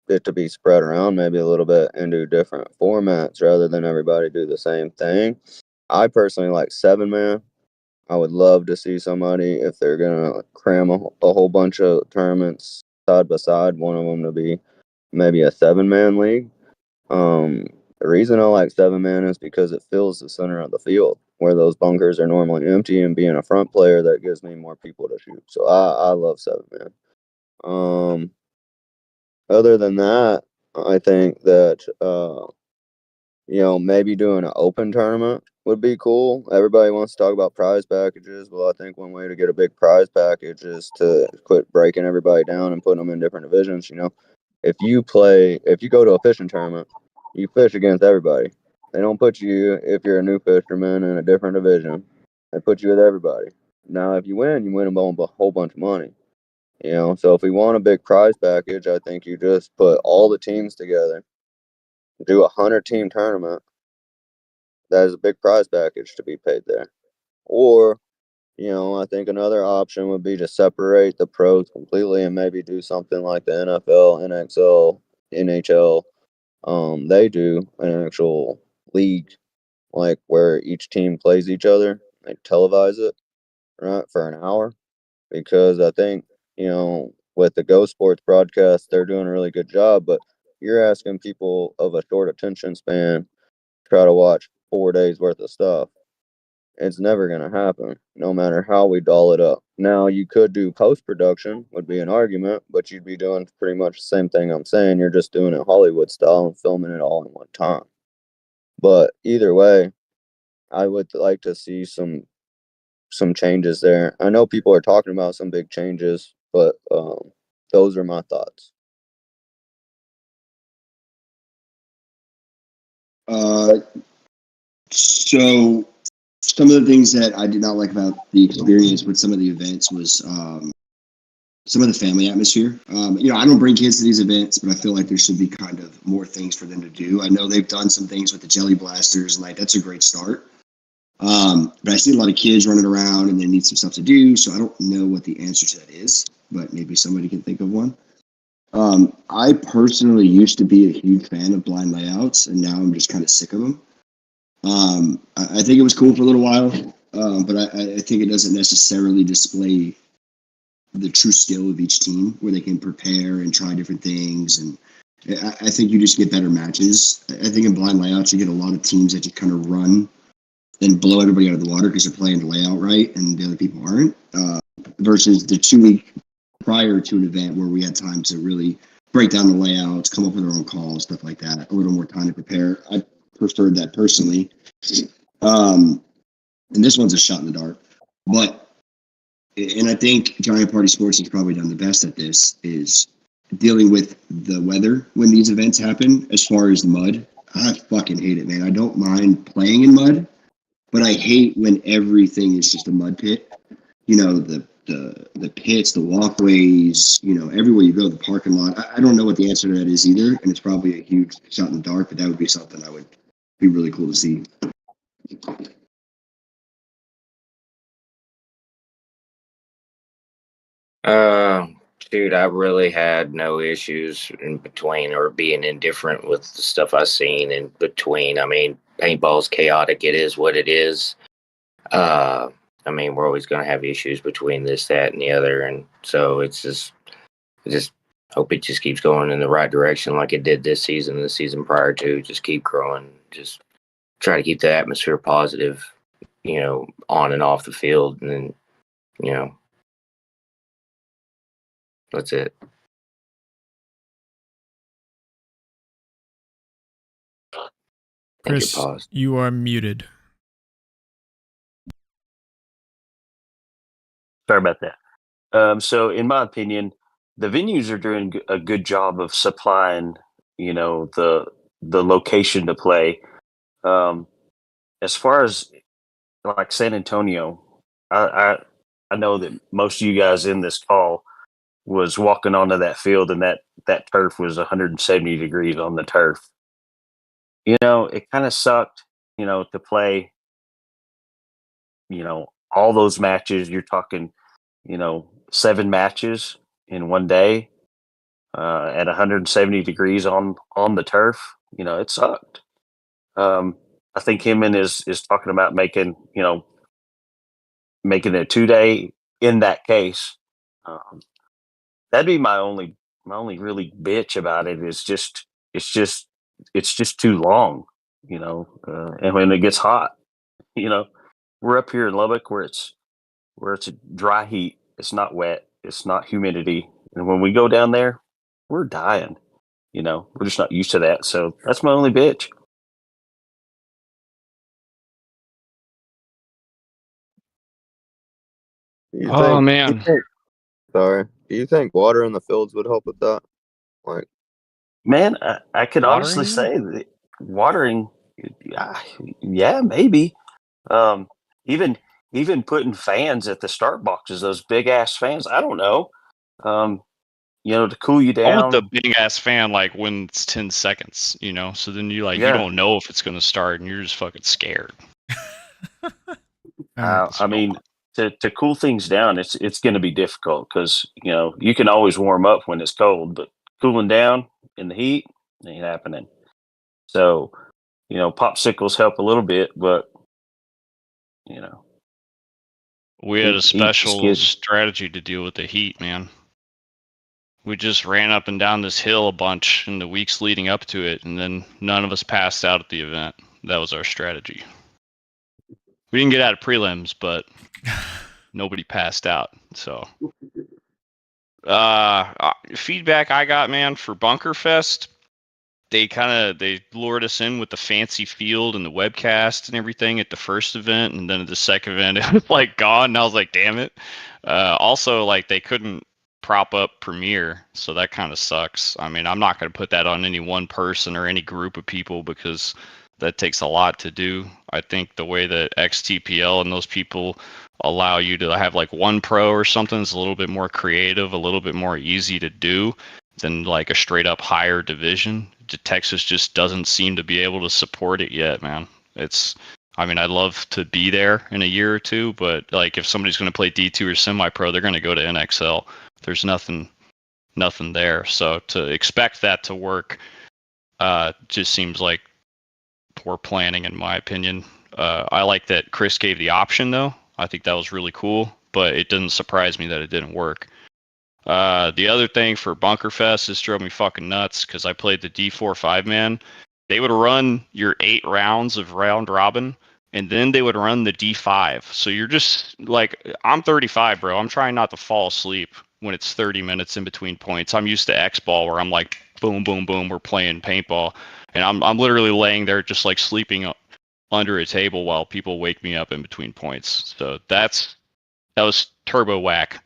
it to be spread around maybe a little bit and do different formats rather than everybody do the same thing. I personally like 7-man. I would love to see somebody, if they're gonna cram a whole bunch of tournaments side by side, one of them to be maybe a 7-man league. The reason I like 7-man is because it fills the center of the field where those bunkers are normally empty, and being a front player, that gives me more people to shoot. So I love 7-man. Other than that, I think that maybe doing an open tournament would be cool. Everybody wants to talk about prize packages. Well, I think one way to get a big prize package is to quit breaking everybody down and putting them in different divisions. If you go to a fishing tournament, you fish against everybody. They don't put you, if you're a new fisherman, in a different division. They put you with everybody. Now, if you win a whole bunch of money. So if we want a big prize package, I think you just put all the teams together, do 100-team tournament. That is a big prize package to be paid there. Or, I think another option would be to separate the pros completely and maybe do something like the NFL, NXL, NHL. They do an actual league, like where each team plays each other. They televise it, right, for an hour. Because I think, with the Go Sports broadcast, they're doing a really good job, but you're asking people of a short attention span try to watch 4 days worth of stuff. It's never going to happen, no matter how we doll it up. Now, you could do post-production, would be an argument, but you'd be doing pretty much the same thing I'm saying. You're just doing it Hollywood style and filming it all in one time. But either way, I would like to see some changes there. I know people are talking about some big changes, but those are my thoughts. So some of the things that I did not like about the experience with some of the events was some of the family atmosphere. I don't bring kids to these events, but I feel like there should be kind of more things for them to do. I know they've done some things with the jelly blasters, and like that's a great start. But I see a lot of kids running around and they need some stuff to do, so I don't know what the answer to that is, but maybe somebody can think of one. I personally used to be a huge fan of blind layouts, and now I'm just kind of sick of them. I think it was cool for a little while, but I think it doesn't necessarily display the true skill of each team, where they can prepare and try different things. And I think you just get better matches. I think in blind layouts, you get a lot of teams that just kind of run and blow everybody out of the water because they're playing the layout right and the other people aren't, versus the 2 week prior to an event where we had time to really break down the layouts, come up with our own calls, stuff like that, a little more time to prepare. I preferred that personally. And this one's a shot in the dark. And I think Giant Party Sports has probably done the best at this, is dealing with the weather when these events happen. As far as the mud, I fucking hate it, man. I don't mind playing in mud, but I hate when everything is just a mud pit. The pits, the walkways, everywhere you go, the parking lot. I don't know what the answer to that is either, and it's probably a huge shot in the dark, but that would be something I would be really cool to see. Dude, I really had no issues in between or being indifferent with the stuff I've seen in between. I mean, paintball's chaotic. It is what it is. I mean, we're always going to have issues between this, that, and the other. And so it's I just hope it just keeps going in the right direction like it did this season and the season prior to. Just keep growing. Just try to keep the atmosphere positive, on and off the field. And then, that's it. Chris, you are muted. Sorry about that. So, in my opinion, the venues are doing a good job of supplying, the location to play. As far as like San Antonio, I know that most of you guys in this call was walking onto that field, and that turf was 170 degrees on the turf. It kind of sucked, to play, all those matches. You're talking, 7 matches in one day at 170 degrees on the turf. It sucked. I think Himman is talking about making it a 2-day in that case. That'd be my only really bitch about it is it's just too long, and when it gets hot, we're up here in Lubbock where it's a dry heat. It's not wet. It's not humidity. And when we go down there, we're dying. We're just not used to that. So that's my only bitch. Man. Sorry. Do you think water in the fields would help with that? Like, man, I could honestly say that watering, yeah, maybe. Even putting fans at the start boxes, those big ass fans. I don't know. To cool you down. I want the big ass fan like when it's 10 seconds, so then you don't know if it's going to start and you're just fucking scared. I mean, to cool things down, it's going to be difficult because, you can always warm up when it's cold, but cooling down in the heat ain't happening. So, popsicles help a little bit, but, we had a special strategy to deal with the heat, man. We just ran up and down this hill a bunch in the weeks leading up to it, and then none of us passed out at the event. That was our strategy. We didn't get out of prelims, but nobody passed out. So, feedback I got, man, for Bunker Fest, they lured us in with the fancy field and the webcast and everything at the first event, and then at the second event it was like gone, and I was like, damn it. Also, like, they couldn't prop up Premiere, so that kind of sucks. I mean, I'm not going to put that on any one person or any group of people because that takes a lot to do. I think the way that XTPL and those people allow you to have like one pro or something is a little bit more creative, a little bit more easy to do than like a straight up higher division. Texas just doesn't seem to be able to support it yet, man. I'd love to be there in a year or two, but like if somebody's going to play D2 or semi-pro, they're going to go to NXL. There's nothing there. So to expect that to work just seems like poor planning, in my opinion. I like that Chris gave the option, though. I think that was really cool, but it didn't surprise me that it didn't work. The other thing for Bunker Fest, this drove me fucking nuts because I played the D4 5-man. They would run your 8 rounds of round robin, and then they would run the D5. So you're just like, I'm 35, bro. I'm trying not to fall asleep when it's 30 minutes in between points. I'm used to X-ball where I'm like, boom, boom, boom, we're playing paintball. And I'm literally laying there just like sleeping under a table while people wake me up in between points. So that was turbo whack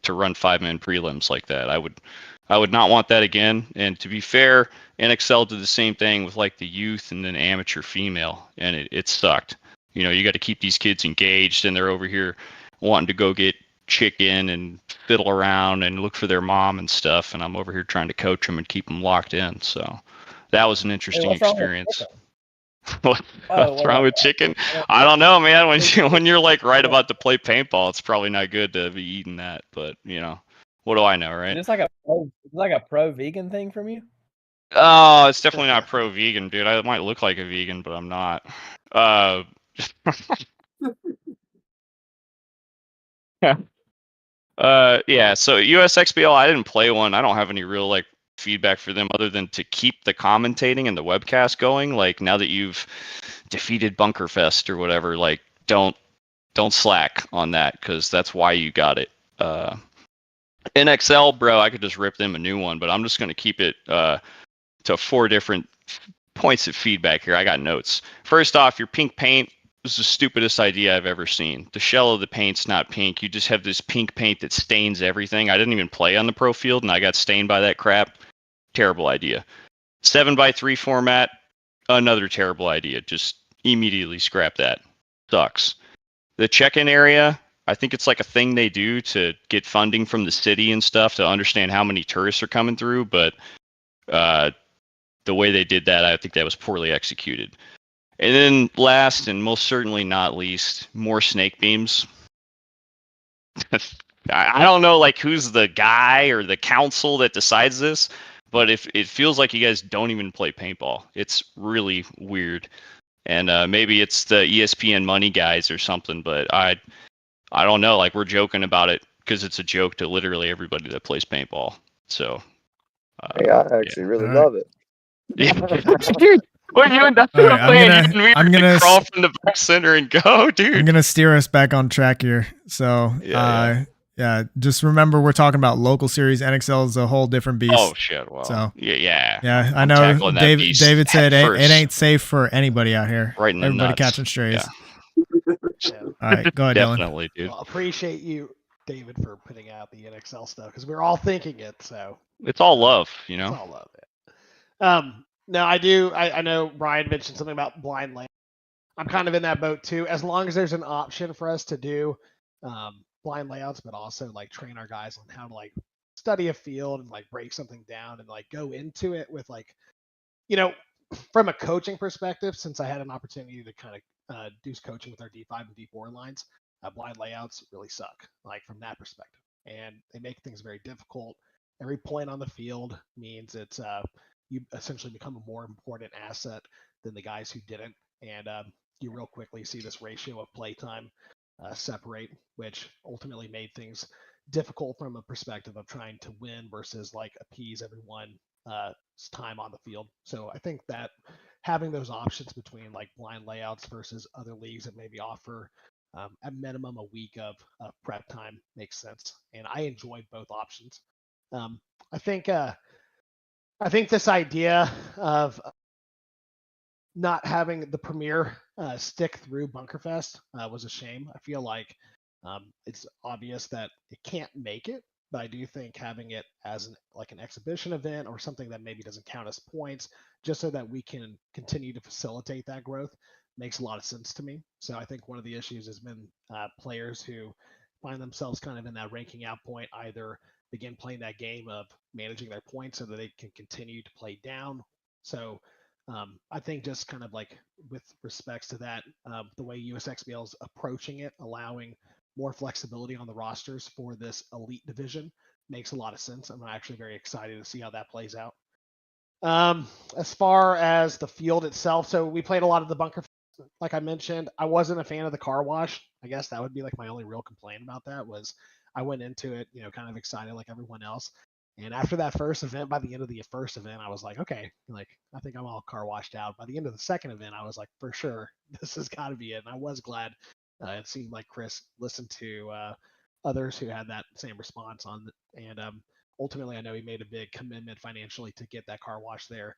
to run 5-man prelims like that. I would not want that again. And to be fair, NXL did the same thing with like the youth and then amateur female, and it sucked. You got to keep these kids engaged, and they're over here wanting to go get chicken and fiddle around and look for their mom and stuff, and I'm over here trying to coach them and keep them locked in. So that was an interesting experience. What's wrong with chicken? I don't know, man. When you're like right about to play paintball, it's probably not good to be eating that. But What do I know, right? Is this like a pro vegan thing from you? Oh, it's definitely not pro vegan, dude. I might look like a vegan, but I'm not. Yeah. So USXBL, I didn't play one. I don't have any real like feedback for them other than to keep the commentating and the webcast going. Like now that you've defeated Bunkerfest or whatever, like don't slack on that because that's why you got it. NXL, bro, I could just rip them a new one, but I'm just gonna keep it to 4 different points of feedback here. I got notes. First off, your pink paint was the stupidest idea I've ever seen. The shell of the paint's not pink. You just have this pink paint that stains everything. I didn't even play on the pro field, and I got stained by that crap. Terrible idea. 7x3 format, another terrible idea. Just immediately scrap that. Sucks. The check-in area, I think it's like a thing they do to get funding from the city and stuff to understand how many tourists are coming through, but the way they did that, I think that was poorly executed. And then last and most certainly not least, more snake beams. I don't know like who's the guy or the council that decides this, but if it feels like you guys don't even play paintball, it's really weird. And maybe it's the ESPN money guys or something, but I don't know. Like we're joking about it because it's a joke to literally everybody that plays paintball. So Hey, I actually really love it. Yeah, dude. Well, you and Dustin All right, I'm gonna crawl from the back center and go, dude. I'm gonna steer us back on track here. So, yeah, just remember we're talking about local series. NXL is a whole different beast. Oh shit! Well, so yeah. I know. David said it ain't safe for anybody out here. Right in the Everybody nuts. catching strays. Yeah. All right, go ahead, Dylan. Definitely, dude. Well, appreciate you, David, for putting out the NXL stuff because we're all thinking it. So it's all love, you know. It's all love. Yeah. No, I do. I know Brian mentioned something about blind layout. I'm kind of in that boat too. As long as there's an option for us to do blind layouts, but also like train our guys on how to like study a field and like break something down and like go into it with like, you know, from a coaching perspective, since I had an opportunity to kind of do coaching with our D5 and D4 lines, blind layouts really suck, like from that perspective. And they make things very difficult. Every point on the field means it's you essentially become a more important asset than the guys who didn't. And you real quickly see this ratio of playtime separate, which ultimately made things difficult from a perspective of trying to win versus like appease everyone's time on the field. So I think that having those options between like blind layouts versus other leagues that maybe offer at minimum a week of prep time makes sense. And I enjoyed both options. I think this idea of not having the premiere stick through Bunkerfest was a shame. I feel like it's obvious that it can't make it, but I do think having it as an exhibition event or something that maybe doesn't count as points, just so that we can continue to facilitate that growth, makes a lot of sense to me. So I think one of the issues has been players who find themselves kind of in that ranking out point, either begin playing that game of managing their points so that they can continue to play down. So I think just kind of like with respects to that, the way USXBL is approaching it, allowing more flexibility on the rosters for this elite division makes a lot of sense. I'm actually very excited to see how that plays out. As far as the field itself, so we played a lot of the bunker. Like I mentioned, I wasn't a fan of the car wash. I guess that would be like my only real complaint about that was I went into it, kind of excited like everyone else. And after that first event, by the end of the first event, I was like, okay, like I think I'm all car washed out. By the end of the second event, I was like, for sure, this has got to be it. And I was glad it seemed like Chris listened to others who had that same response on it. And ultimately, I know he made a big commitment financially to get that car wash there.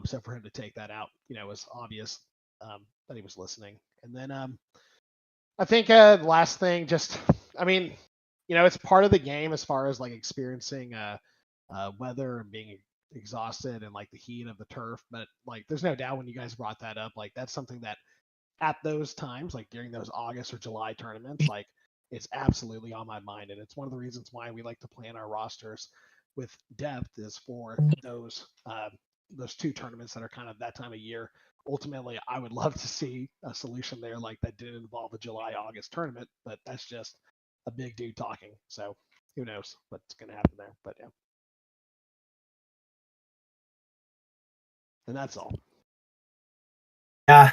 So for him to take that out, it was obvious that he was listening. And then I think the last thing, it's part of the game as far as like experiencing weather and being exhausted and like the heat of the turf. But like, there's no doubt when you guys brought that up, like that's something that at those times, like during those August or July tournaments, like it's absolutely on my mind. And it's one of the reasons why we like to plan our rosters with depth is for those 2 tournaments that are kind of that time of year. Ultimately, I would love to see a solution there like that didn't involve a July-August tournament, but that's just a big dude talking. So who knows what's going to happen there? But yeah, and that's all. Yeah,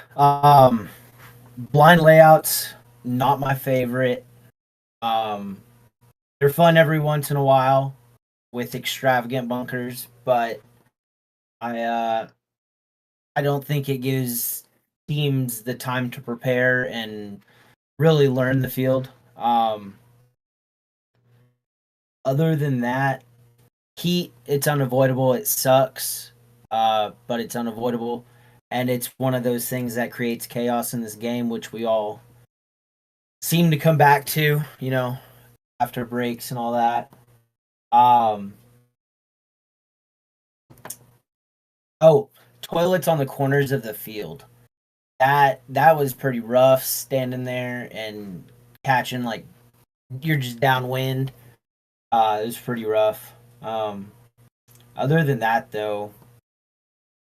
blind layouts, not my favorite. They're fun every once in a while with extravagant bunkers, but I don't think it gives teams the time to prepare and really learn the field. Other than that, heat, it's unavoidable. It sucks, but it's unavoidable. And it's one of those things that creates chaos in this game, which we all seem to come back to, after breaks and all that. Oh, toilets on the corners of the field. That was pretty rough, standing there and catching, like, you're just downwind. It was pretty rough. Other than that, though,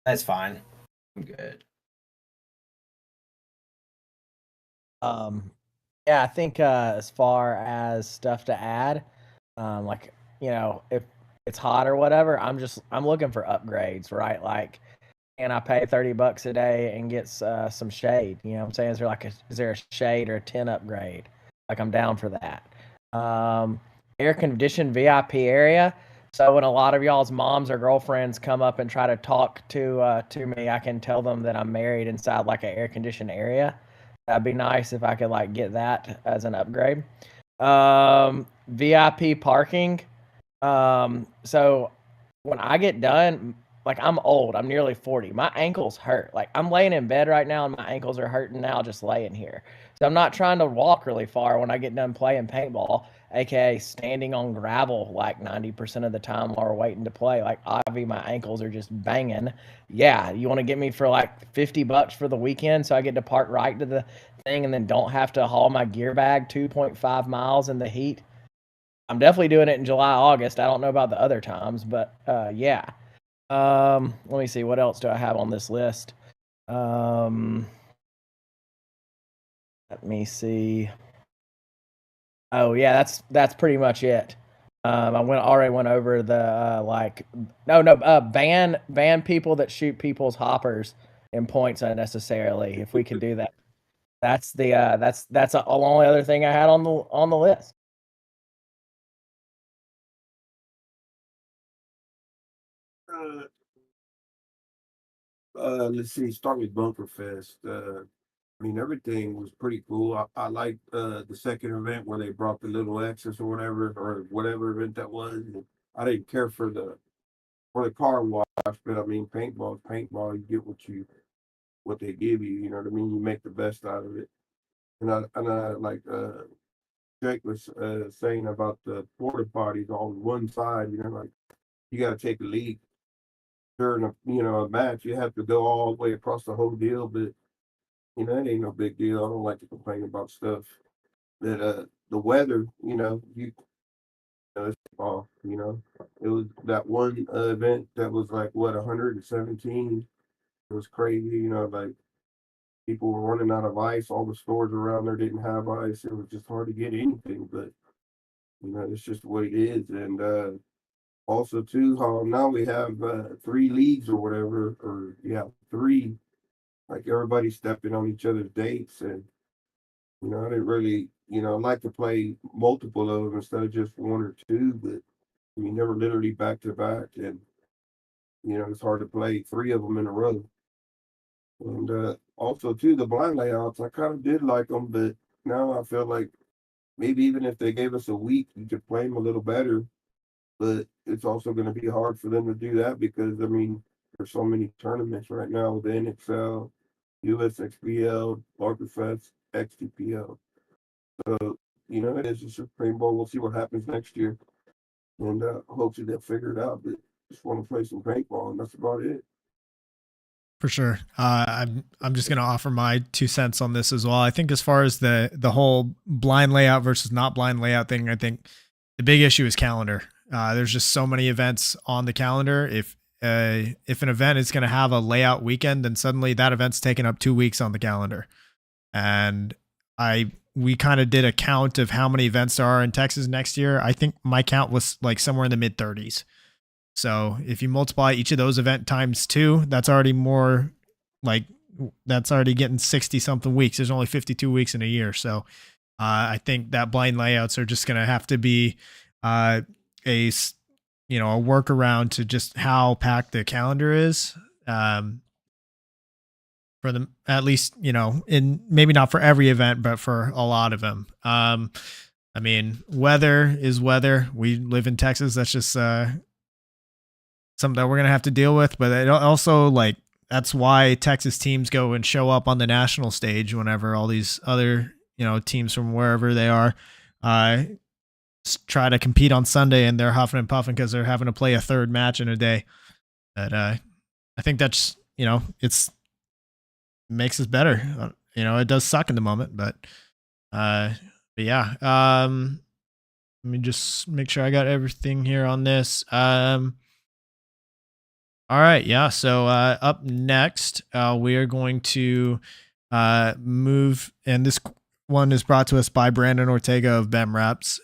that's fine. I'm good. Yeah, I think as far as stuff to add, like, if it's hot or whatever, I'm looking for upgrades, right? Like, and I pay $30 a day and get some shade. You know what I'm saying? Is there a shade or a 10 upgrade? Like, I'm down for that. Air conditioned VIP area. So when a lot of y'all's moms or girlfriends come up and try to talk to me, I can tell them that I'm married inside like an air conditioned area. That'd be nice if I could like get that as an upgrade. VIP parking. So when I get done, like, I'm old, I'm nearly 40. My ankles hurt. Like, I'm laying in bed right now and my ankles are hurting now just laying here. So I'm not trying to walk really far when I get done playing paintball, aka standing on gravel like 90% of the time while we're waiting to play. Like, obviously my ankles are just banging. Yeah, you want to get me for like $50 for the weekend so I get to park right to the thing and then don't have to haul my gear bag 2.5 miles in the heat? I'm definitely doing it in July, August. I don't know about the other times, but yeah. Let me see. What else do I have on this list? Let me see. Oh yeah, that's pretty much it. I already went over the ban people that shoot people's hoppers and points unnecessarily. If we could do that, that's the only other thing I had on the list. Let's see. Start with Bunker Fest. I mean, everything was pretty cool. I liked the second event where they brought the little X's or whatever event that was. I didn't care for the car wash, but I mean, paintball is paintball. You get what they give you. You know what I mean? You make the best out of it. And I like Jake was saying about the porta potties on one side. Like you got to take a leak during a match. You have to go all the way across the whole deal, but it ain't no big deal. I don't like to complain about stuff that the weather, it's off, It was that one event that was like what 117. It was crazy, like people were running out of ice. All the stores around there didn't have ice. It was just hard to get anything, but it's just the way it is. And also too, how now we have 3 leagues or whatever, or yeah, 3. Like everybody stepping on each other's dates, and I didn't really, like to play multiple of them instead of just 1 or 2, but I mean, they were literally back to back, and it's hard to play 3 of them in a row. And also too, the blind layouts, I kind of did like them, but now I feel like maybe even if they gave us a week, you could play them a little better. But it's also going to be hard for them to do that because I mean, there's so many tournaments right now with the NXL, USXBL, Barkerfest, XTPL. So, it is just a paintball. We'll see what happens next year. And hopefully they'll figure it out. But just want to play some paintball, and that's about it. For sure. I'm just going to offer my 2 cents on this as well. I think as far as the whole blind layout versus not blind layout thing, I think the big issue is calendar. There's just so many events on the calendar. If an event is going to have a layout weekend, then suddenly that event's taken up 2 weeks on the calendar. And I we kind of did a count of how many events there are in Texas next year. I think my count was like somewhere in the mid 30s. So if you multiply each of those event times 2, that's already more like, that's already getting 60 something weeks. There's only 52 weeks in a year. So I think that blind layouts are just going to have to be a workaround to just how packed the calendar is. For them, at least, in maybe not for every event, but for a lot of them. I mean, weather is weather. We live in Texas. That's just something that we're going to have to deal with. But it also, like, that's why Texas teams go and show up on the national stage whenever all these other, teams from wherever they are, try to compete on Sunday, and they're huffing and puffing because they're having to play a third match in a day. But I think that's, it's makes us better. It does suck in the moment, but yeah. Let me just make sure I got everything here on this. All right, yeah. So up next, we are going to move, and this one is brought to us by Brandon Ortega of BEM Reps.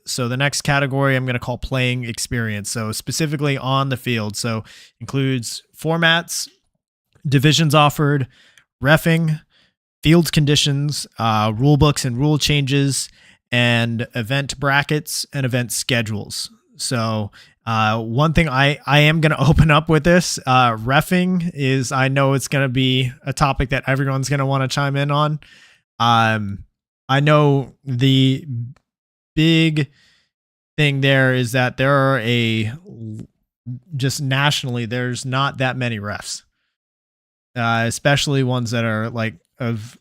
So the next category I'm going to call playing experience. So specifically on the field. So includes formats, divisions offered, reffing, field conditions, rule books and rule changes, and event brackets and event schedules. So one thing I am going to open up with this, reffing is, I know it's going to be a topic that everyone's going to want to chime in on. I know the big thing there is that there are just nationally, there's not that many refs. Especially ones that are of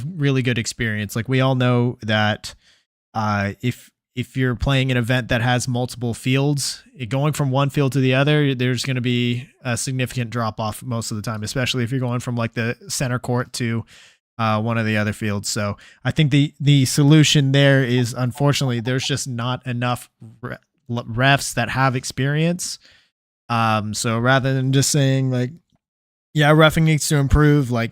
really good experience. Like, we all know that if you're playing an event that has multiple fields, going from one field to the other, there's going to be a significant drop off most of the time, especially if you're going from like the center court to one of the other fields. So I think the solution there is, unfortunately, there's just not enough refs that have experience. So rather than just saying like, yeah, reffing needs to improve, I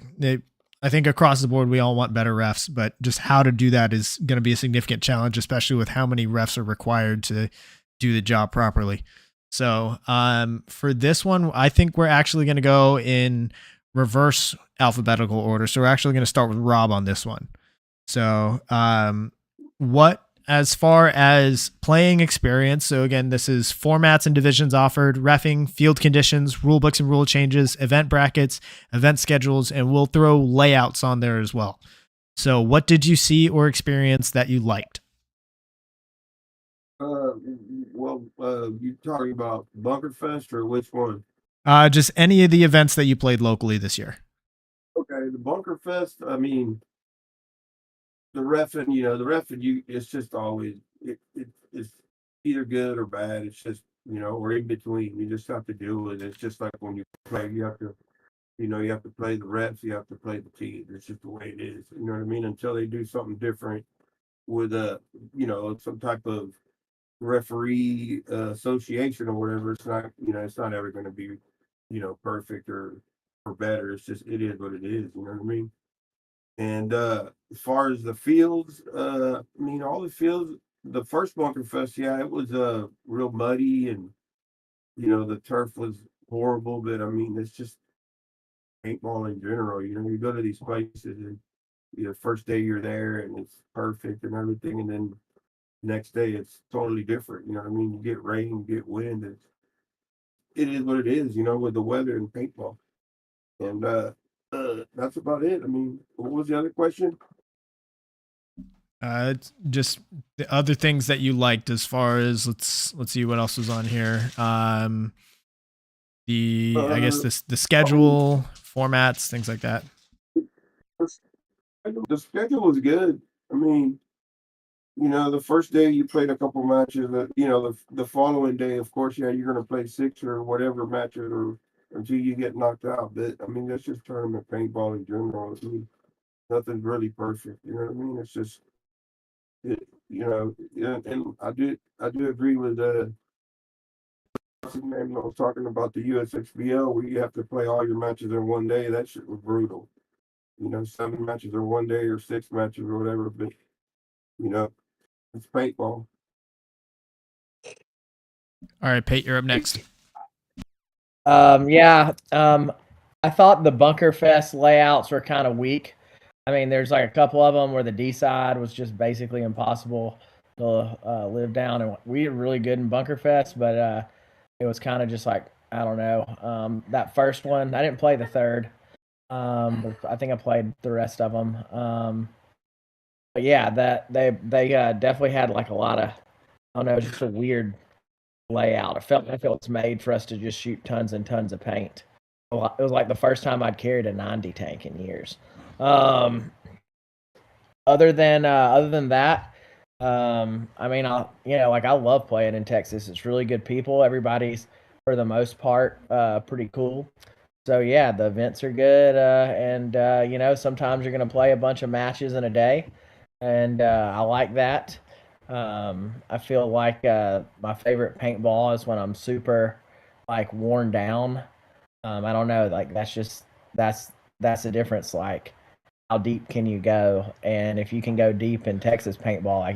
think across the board, we all want better refs, but just how to do that is going to be a significant challenge, especially with how many refs are required to do the job properly. So for this one, I think we're actually going to go in reverse alphabetical order. So we're actually going to start with Rob on this one. So as far as playing experience, so again, this is formats and divisions offered, reffing, field conditions, rule books and rule changes, event brackets, event schedules, and we'll throw layouts on there as well. So what did you see or experience that you liked? You talking about Bunkerfest or which one? Just any of the events that you played locally this year. Okay, the Bunkerfest, I mean, the reffing, it's just always, it's either good or bad. It's just, or in between. You just have to deal with it. It's just like when you play, you have to play the refs, you have to play the team. It's just the way it is. You know what I mean? Until they do something different with some type of referee association or whatever, it's not ever going to be, perfect or better. It's just, it is what it is. You know what I mean? And as far as the fields, all the fields, the first Bunkerfest, yeah, it was real muddy, and the turf was horrible. But I mean, it's just paintball in general. You go to these places, and first day you're there and it's perfect and everything, and then next day it's totally different. You know what I mean? You get rain, you get wind. It is what it is. With the weather and paintball. And that's about it. I mean, what was the other question? It's just the other things that you liked as far as let's see what else was on here. I guess the schedule, formats, things like that. The schedule was good. I mean, the first day you played a couple matches. The following day, of course, yeah, you're going to play 6 or whatever matches or until you get knocked out. But I mean, that's just tournament paintball in general. I mean, nothing's really perfect. You know what I mean? It's just, and I do agree with I was talking about the USXBL where you have to play all your matches in one day. That shit was brutal. 7 matches or 1 day or 6 matches or whatever, but it's paintball. All right, Pate, you're up next. Yeah. I thought the Bunker Fest layouts were kind of weak. I mean, there's like a couple of them where the D side was just basically impossible to live down, and we were really good in Bunker Fest, but it was kind of just like, I don't know. That first one, I didn't play the third. But I think I played the rest of them. But yeah, that they definitely had like a lot of, I don't know, just a weird layout. I felt like it was made for us to just shoot tons and tons of paint. It was like the first time I'd carried a 90 tank in years. Other than that, I mean, I love playing in Texas. It's really good people. Everybody's for the most part pretty cool. So yeah, the events are good, and sometimes you're gonna play a bunch of matches in a day, and I like that. I feel like my favorite paintball is when I'm super like worn down. I don't know, like that's the difference. Like, how deep can you go? And if you can go deep in Texas paintball, like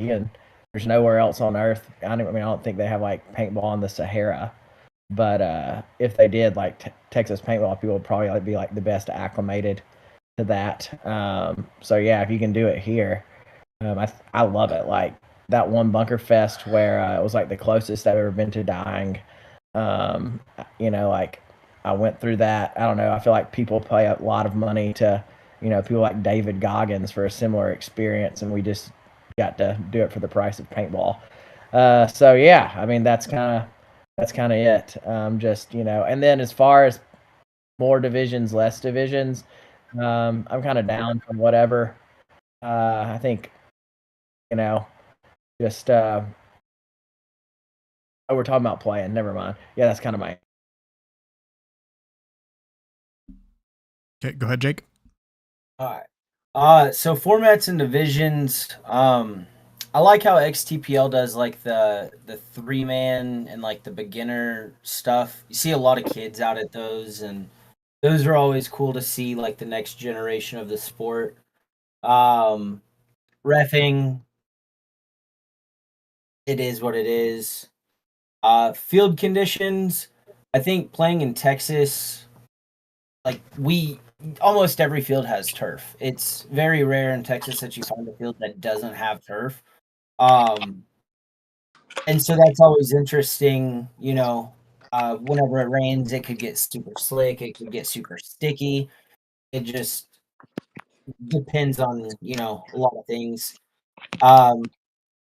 there's nowhere else on earth. I don't think they have like paintball in the Sahara. But if they did, like Texas paintball, people would probably be like the best acclimated to that. So yeah, if you can do it here, I love it. Like that one Bunker Fest where it was like the closest I've ever been to dying. Like I went through that. I don't know. I feel like people pay a lot of money to, people like David Goggins for a similar experience, and we just got to do it for the price of paintball. So yeah, I mean that's kind of it. And then as far as more divisions, less divisions, I'm kind of down for whatever. I think, just we're talking about playing. Never mind. Yeah, that's kind of my. Okay, go ahead, Jake. All right. So formats and divisions. I like how XTPL does like the 3-man and like the beginner stuff. You see a lot of kids out at those, and those are always cool to see, like the next generation of the sport. Reffing, it is what it is. Field conditions. I think playing in Texas, like almost every field has turf. It's very rare in Texas that you find a field that doesn't have turf. And so that's always interesting, whenever it rains, it could get super slick, it could get super sticky. It just depends on, a lot of things.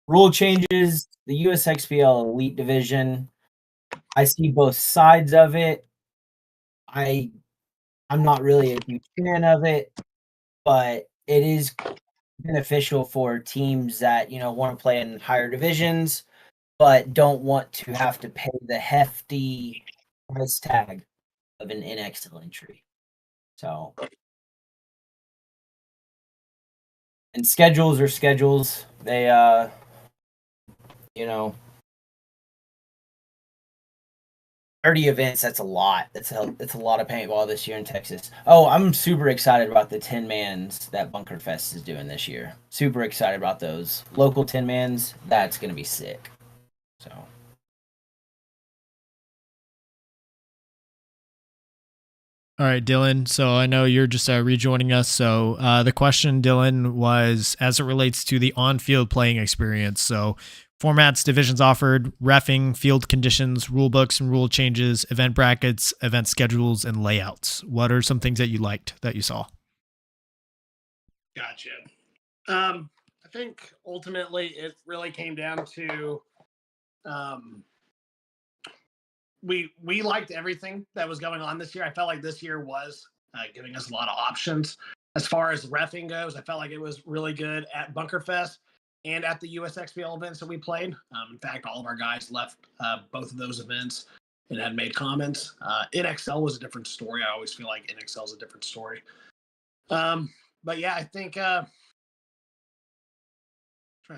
Rule changes, the USXPL Elite Division. I see both sides of it. I'm not really a huge fan of it, but it is beneficial for teams that, want to play in higher divisions but don't want to have to pay the hefty price tag of an NXL entry. So, and schedules are schedules. They, 30 events, that's a lot. That's a lot of paintball this year in Texas. Oh, I'm super excited about the 10-mans that Bunker Fest is doing this year. Super excited about those. Local 10-mans, that's going to be sick. So. All right, Dylan. So I know you're just rejoining us. So the question, Dylan, was as it relates to the on-field playing experience. So formats, divisions offered, reffing, field conditions, rule books and rule changes, event brackets, event schedules, and layouts. What are some things that you liked that you saw? Gotcha. I think ultimately it really came down to we liked everything that was going on this year. I felt like this year was giving us a lot of options. As far as reffing goes, I felt like it was really good at Bunker Fest and at the USXPL events that we played. In fact, all of our guys left both of those events and had made comments. NXL was a different story. I always feel like NXL is a different story. But yeah, I think trying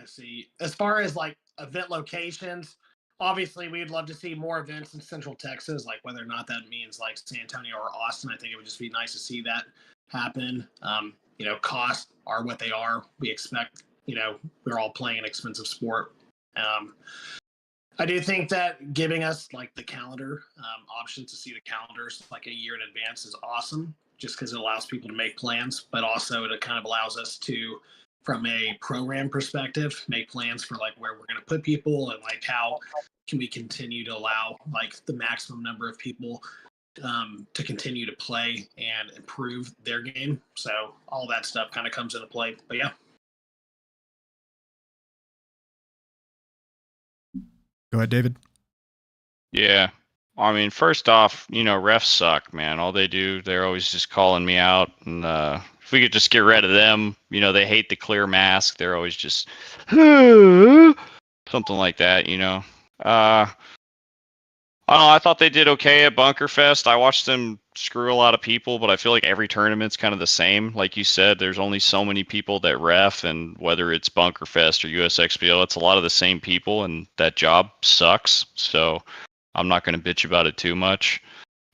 to see as far as like event locations. Obviously, we'd love to see more events in Central Texas, like whether or not that means like San Antonio or Austin. I think it would just be nice to see that happen. costs are what they are. We expect, we're all playing an expensive sport. I do think that giving us like the calendar option to see the calendars like a year in advance is awesome, just because it allows people to make plans, but also it kind of allows us to, from a program perspective, make plans for like where we're going to put people and like how can we continue to allow like the maximum number of people to continue to play and improve their game. So all that stuff kind of comes into play. But yeah. Go ahead, David. Yeah. I mean, first off, refs suck, man. All they do, they're always just calling me out. And if we could just get rid of them, they hate the clear mask. They're always just something like that, I don't know, I thought they did okay at Bunkerfest. I watched them screw a lot of people, but I feel like every tournament's kind of the same. Like you said, there's only so many people that ref, and whether it's Bunkerfest or USXBL, it's a lot of the same people, and that job sucks. So I'm not going to bitch about it too much.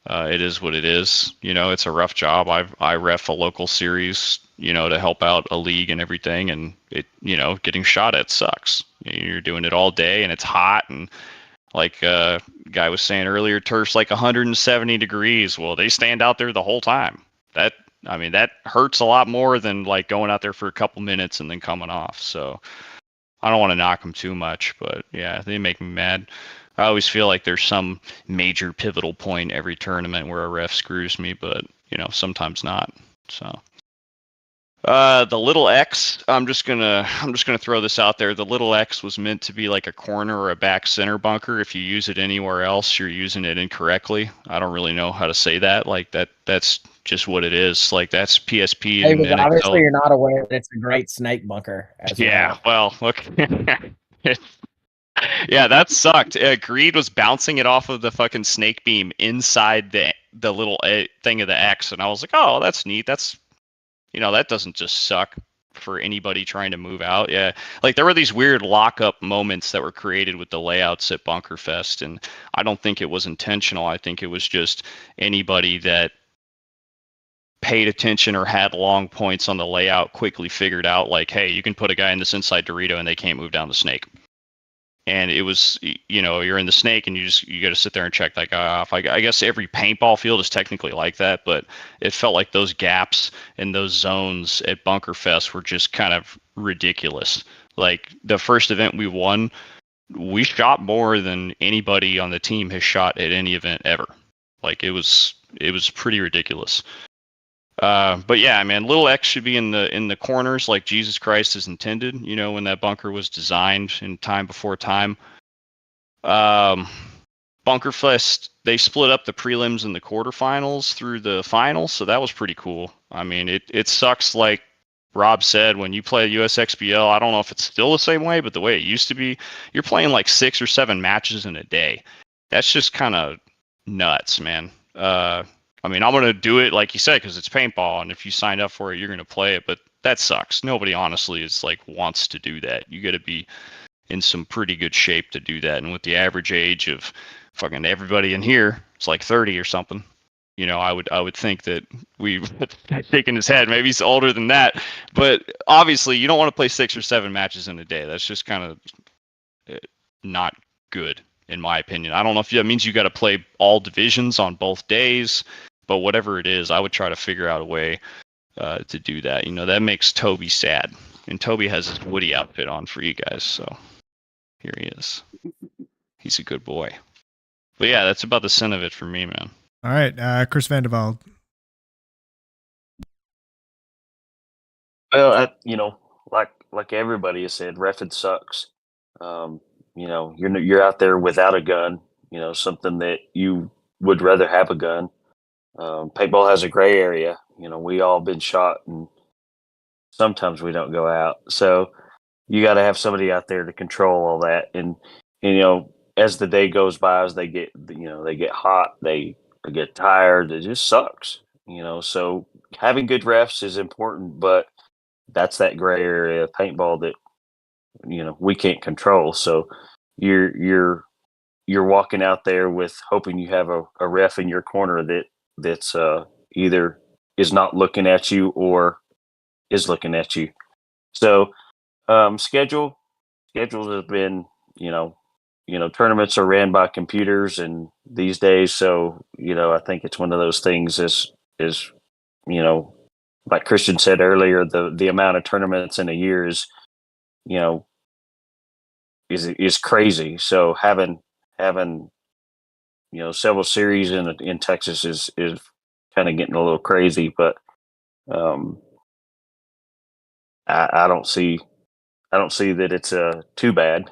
It is what it is. It's a rough job. I ref a local series, to help out a league and everything, and it, getting shot at sucks. You're doing it all day, and it's hot, and like guy was saying earlier, turf's like 170 degrees. Well, they stand out there the whole time. That hurts a lot more than like going out there for a couple minutes and then coming off. So I don't want to knock them too much, but yeah, they make me mad. I always feel like there's some major pivotal point every tournament where a ref screws me, but sometimes not. So the little X, I'm just gonna throw this out there. The little X was meant to be like a corner or a back center bunker. If you use it anywhere else, you're using it incorrectly. I don't really know how to say that. Like that's just what it is. Like that's PSP and David, NXL. obviously you're not aware that it's a great snake bunker. Well, look. Yeah, that sucked. Greed was bouncing it off of the fucking snake beam inside the little thing of the X, and I was like, oh, that's neat. That's that doesn't just suck for anybody trying to move out. Yeah. Like there were these weird lockup moments that were created with the layouts at Bunkerfest, and I don't think it was intentional. I think it was just anybody that paid attention or had long points on the layout quickly figured out like, hey, you can put a guy in this inside Dorito and they can't move down the snake. And it was, you're in the snake and you got to sit there and check that guy off. I guess every paintball field is technically like that, but it felt like those gaps and those zones at Bunkerfest were just kind of ridiculous. Like the first event we won, we shot more than anybody on the team has shot at any event ever. Like it was pretty ridiculous. But yeah, man, little X should be in the corners like Jesus Christ is intended. When that bunker was designed in time before time. Bunkerfest, they split up the prelims and the quarterfinals through the finals, so that was pretty cool. I mean, it sucks like Rob said when you play USXBL. I don't know if it's still the same way, but the way it used to be, you're playing like 6 or 7 matches in a day. That's just kind of nuts, man. I mean, I'm going to do it, like you said, because it's paintball, and if you signed up for it, you're going to play it, but that sucks. Nobody, honestly, is like wants to do that. You got to be in some pretty good shape to do that, and with the average age of fucking everybody in here, it's like 30 or something. I would think that we've taken his head. Maybe he's older than that, but obviously, you don't want to play 6 or 7 matches in a day. That's just kind of not good, in my opinion. I don't know if that means you got to play all divisions on both days. But whatever it is, I would try to figure out a way to do that. That makes Toby sad. And Toby has his Woody outfit on for you guys. So here he is. He's a good boy. But yeah, that's about the sin of it for me, man. All right. Chris Vandervelde. Well, like everybody has said, reffing sucks. You're out there without a gun, something that you would rather have a gun. Paintball has a gray area. We all been shot, and sometimes we don't go out. So you got to have somebody out there to control all that. And as the day goes by, as they get hot, they get tired. It just sucks. So having good refs is important, but that's that gray area of paintball that we can't control. So you're walking out there with hoping you have a ref in your corner that's either is not looking at you or is looking at you. So schedules have been, tournaments are ran by computers and these days. So, I think it's one of those things is, like Christian said earlier, the amount of tournaments in a year is, is crazy. So having, several series in Texas is kind of getting a little crazy, but I don't see that it's too bad.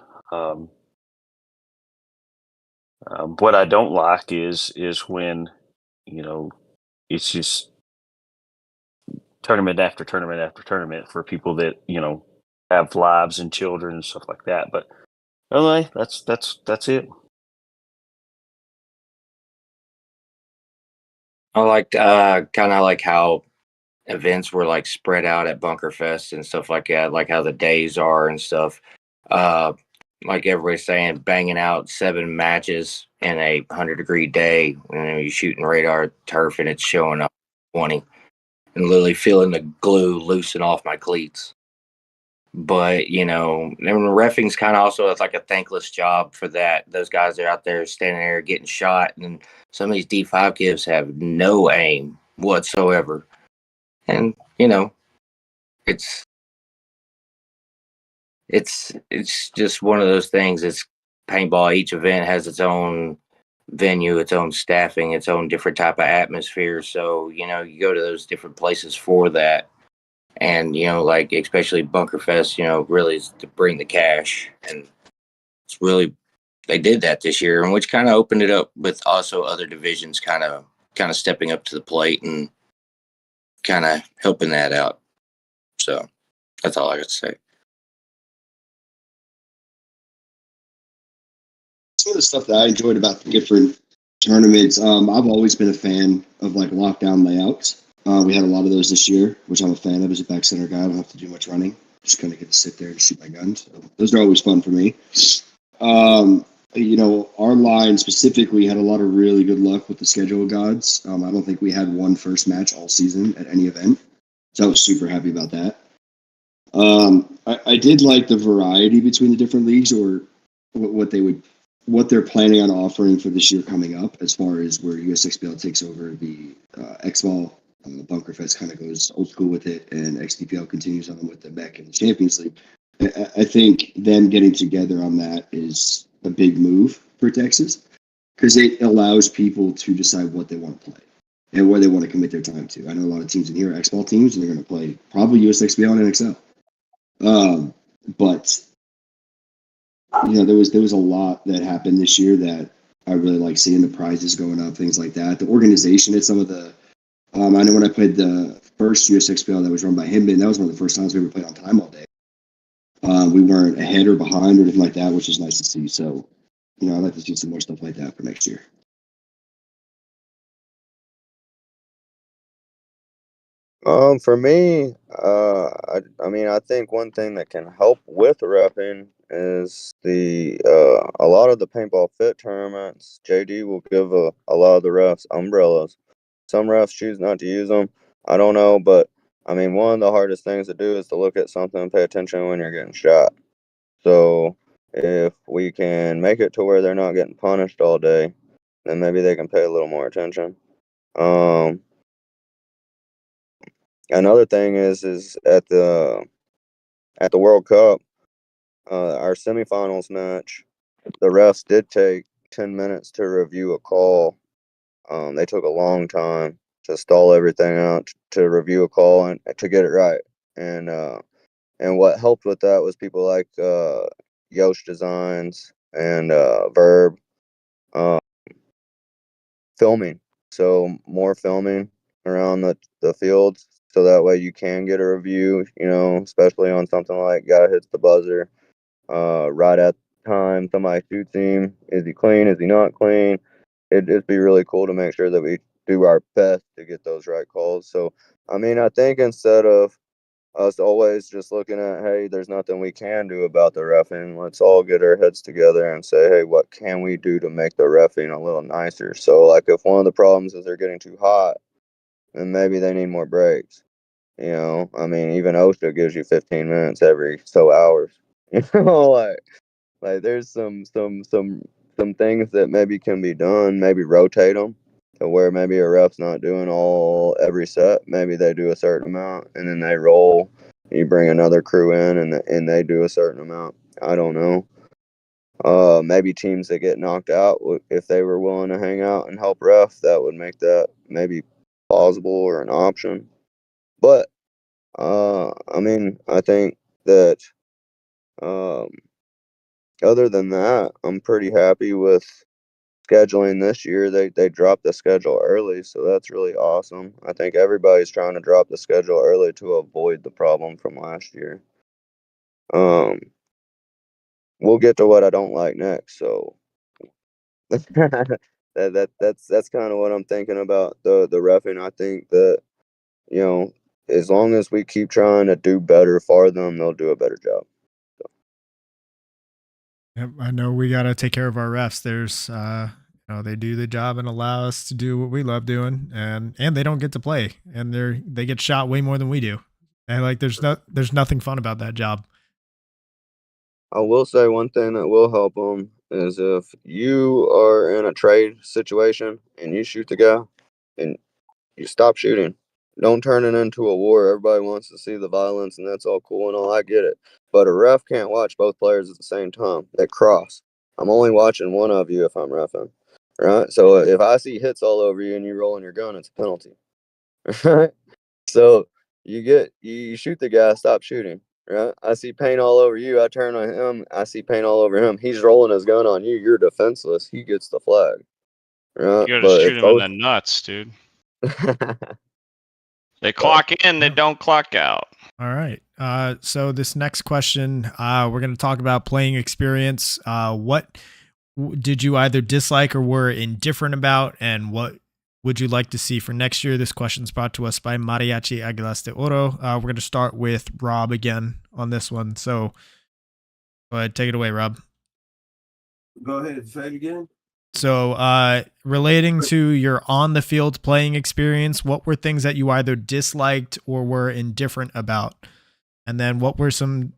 What I don't like is when it's just tournament after tournament after tournament for people that have lives and children and stuff like that. But anyway, that's it. I liked kind of like how events were like spread out at Bunker Fest and stuff like that, like how the days are and stuff. Uh, like everybody's saying, banging out 7 matches in a 100-degree day. You're shooting radar turf and it's showing up 20, and literally feeling the glue loosen off my cleats. But reffing's kind of also it's like a thankless job for that. Those guys are out there standing there getting shot, and some of these D5 kids have no aim whatsoever. And it's just one of those things. It's paintball. Each event has its own venue, its own staffing, its own different type of atmosphere. So you go to those different places for that. And like especially Bunker Fest, really is to bring the cash, and it's really they did that this year, and which kind of opened it up with also other divisions kind of stepping up to the plate and kind of helping that out. So that's all I got to say. Some of the stuff that I enjoyed about the different tournaments, I've always been a fan of like lockdown layouts. We had a lot of those this year, which I'm a fan of as a back center guy. I don't have to do much running. Just kind of get to sit there and shoot my guns. So those are always fun for me. Our line specifically had a lot of really good luck with the schedule gods. I don't think we had one first match all season at any event. So I was super happy about that. I did like the variety between the different leagues, or what they're planning on offering for this year coming up, as far as where USXBL takes over the X-Ball. Bunker Fest kind of goes old school with it, and XDPL continues on with the MEC and the Champions League. I think them getting together on that is a big move for Texas, because it allows people to decide what they want to play and where they want to commit their time to. I know a lot of teams in here are X-Ball teams, and they're going to play probably USXBL and NXL. But there was a lot that happened this year that I really like seeing, the prizes going up, things like that. The organization at some of the I know when I played the first USXPL that was run by Hinman, that was one of the first times we ever played on time all day. We weren't ahead or behind or anything like that, which is nice to see. So, I'd like to see some more stuff like that for next year. For me, I think one thing that can help with reffing is a lot of the paintball fit tournaments. JD will give a lot of the refs umbrellas. Some refs choose not to use them. I don't know, but one of the hardest things to do is to look at something and pay attention when you're getting shot. So if we can make it to where they're not getting punished all day, then maybe they can pay a little more attention. Another thing is at the World Cup, our semifinals match, the refs did take 10 minutes to review a call. They took a long time to stall everything out, to review a call and to get it right. And what helped with that was people like JOUST Designs and Verb filming. So more filming around the fields, so that way you can get a review, especially on something like guy hits the buzzer right at the time somebody shoots him. Is he clean? Is he not clean? It'd be really cool to make sure that we do our best to get those right calls. So, I think instead of us always just looking at, hey, there's nothing we can do about the reffing, let's all get our heads together and say, hey, what can we do to make the reffing a little nicer? So, like, if one of the problems is they're getting too hot, then maybe they need more breaks. You know, I mean, even OSHA gives you 15 minutes every so hours. You know, like there's some things that maybe can be done. Maybe rotate them to where maybe a ref's not doing every set. Maybe they do a certain amount and then they roll. You bring another crew in and they do a certain amount. I don't know. Maybe teams that get knocked out, if they were willing to hang out and help ref, that would make that maybe plausible or an option. But I mean, I think that other than that, I'm pretty happy with scheduling this year. They dropped the schedule early, so that's really awesome. I think everybody's trying to drop the schedule early to avoid the problem from last year. We'll get to what I don't like next, so that's kind of what I'm thinking about the reffing. I think that, you know, as long as we keep trying to do better for them, they'll do a better job. Yep, I know we got to take care of our refs. There's, you know, they do the job and allow us to do what we love doing, and they don't get to play, and they get shot way more than we do, and like there's nothing fun about that job. I will say one thing that will help them is if you are in a trade situation and you shoot the guy and you stop shooting. Don't turn it into a war. Everybody wants to see the violence, and that's all cool and all. I get it. But a ref can't watch both players at the same time. They cross. I'm only watching one of you if I'm reffing. Right? So if I see hits all over you and you rolling your gun, it's a penalty. Right? So you shoot the guy, stop shooting. Right? I see paint all over you. I turn on him. I see paint all over him. He's rolling his gun on you. You're defenseless. He gets the flag. Right? You gotta But shoot if him in both the nuts, dude. They clock in, they don't clock out. All right. So this next question, we're going to talk about playing experience. What did you either dislike or were indifferent about, and what would you like to see for next year? This question is brought to us by Mariachi Aguilas de Oro. We're going to start with Rob again on this one. So go ahead, take it away, Rob. Go ahead, say it again. So, relating to your on the field playing experience, what were things that you either disliked or were indifferent about? And then what are some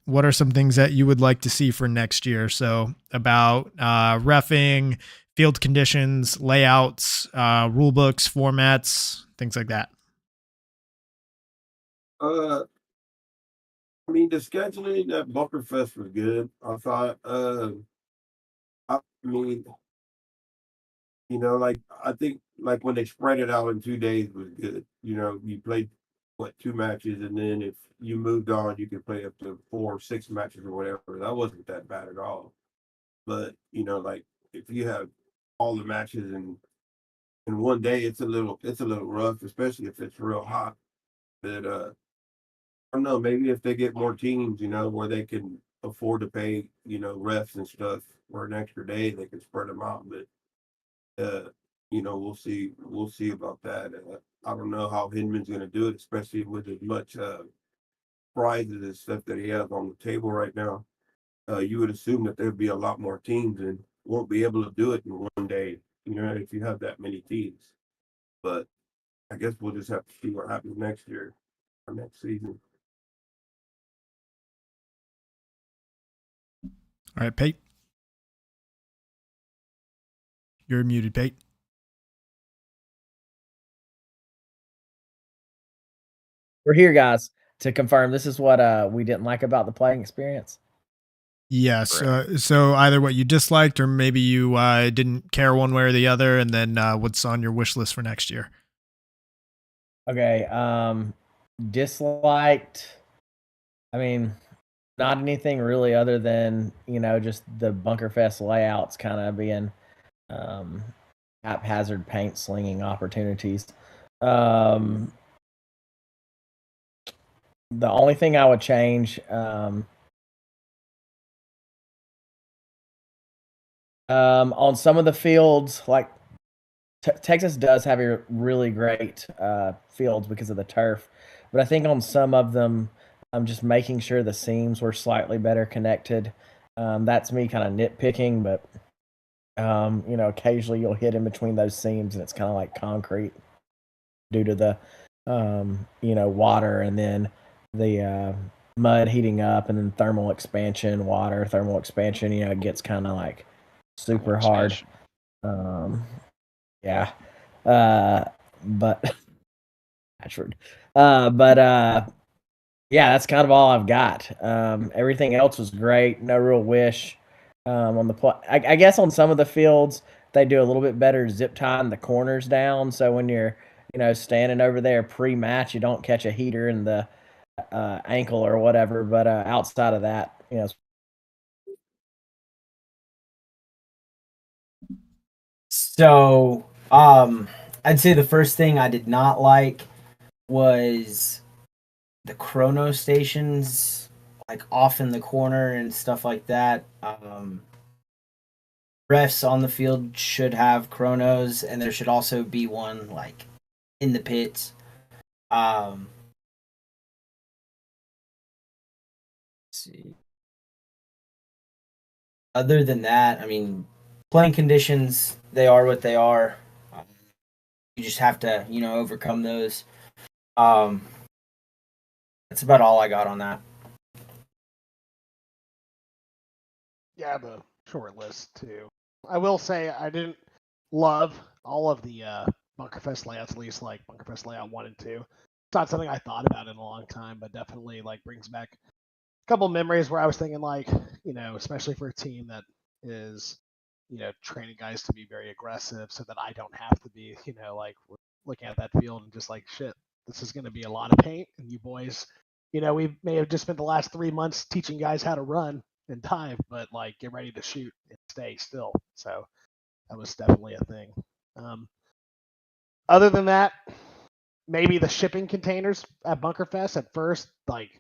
things that you would like to see for next year? So about reffing, field conditions, layouts, rule books, formats, things like that. I mean, the scheduling at Bunker Fest was good. I thought, I mean, you know, like I think like when they spread it out in 2 days was good. You know, you played 2 matches, and then if you moved on, you could play up to 4 or 6 matches or whatever. That wasn't that bad at all. But you know, like if you have all the matches in one day, it's a little rough, especially if it's real hot. But I don't know, maybe if they get more teams, you know, where they can afford to pay, you know, refs and stuff for an extra day, they can spread them out. But you know, we'll see about that. I don't know how Hinman's going to do it, especially with as much prizes and stuff that he has on the table right now. You would assume that there'd be a lot more teams and won't be able to do it in one day, you know, if you have that many teams. But I guess we'll just have to see what happens next year or next season. All right, Pate. You're muted, Pate. We're here, guys, to confirm this is what we didn't like about the playing experience. Yes. So either what you disliked or maybe you didn't care one way or the other, and then what's on your wish list for next year? Okay. Disliked. I mean, not anything really other than, you know, just the Bunker Fest layouts kind of being haphazard paint slinging opportunities. The only thing I would change, on some of the fields, like Texas does have a really great fields because of the turf, but I think on some of them, I'm just making sure the seams were slightly better connected. That's me kind of nitpicking, but you know, occasionally you'll hit in between those seams and it's kind of like concrete due to the water, and then the mud heating up, and then thermal expansion, water, thermal expansion, it gets kind of like super hard. Yeah. But Ashford. Yeah, that's kind of all I've got. Everything else was great. No real wish on the I guess on some of the fields they do a little bit better zip tying the corners down. So when you're standing over there pre-match, you don't catch a heater in the ankle or whatever. But outside of that, So, I'd say the first thing I did not like was the chrono stations, like off in the corner and stuff like that. Refs on the field should have chronos, and there should also be one like in the pits. Let's see. Other than that, I mean, playing conditions, they are what they are. You just have to, overcome those. That's about all I got on that. Yeah, I have a short list too. I will say I didn't love all of the Bunkerfest layouts, at least like Bunkerfest layout 1 and 2. It's not something I thought about in a long time, but definitely like brings back a couple memories where I was thinking like, especially for a team that is, training guys to be very aggressive so that I don't have to be, like we're looking at that field and just like, shit, this is going to be a lot of paint. And you boys, we may have just spent the last 3 months teaching guys how to run and dive, but like get ready to shoot and stay still. So that was definitely a thing. Other than that, maybe the shipping containers at Bunkerfest at first, like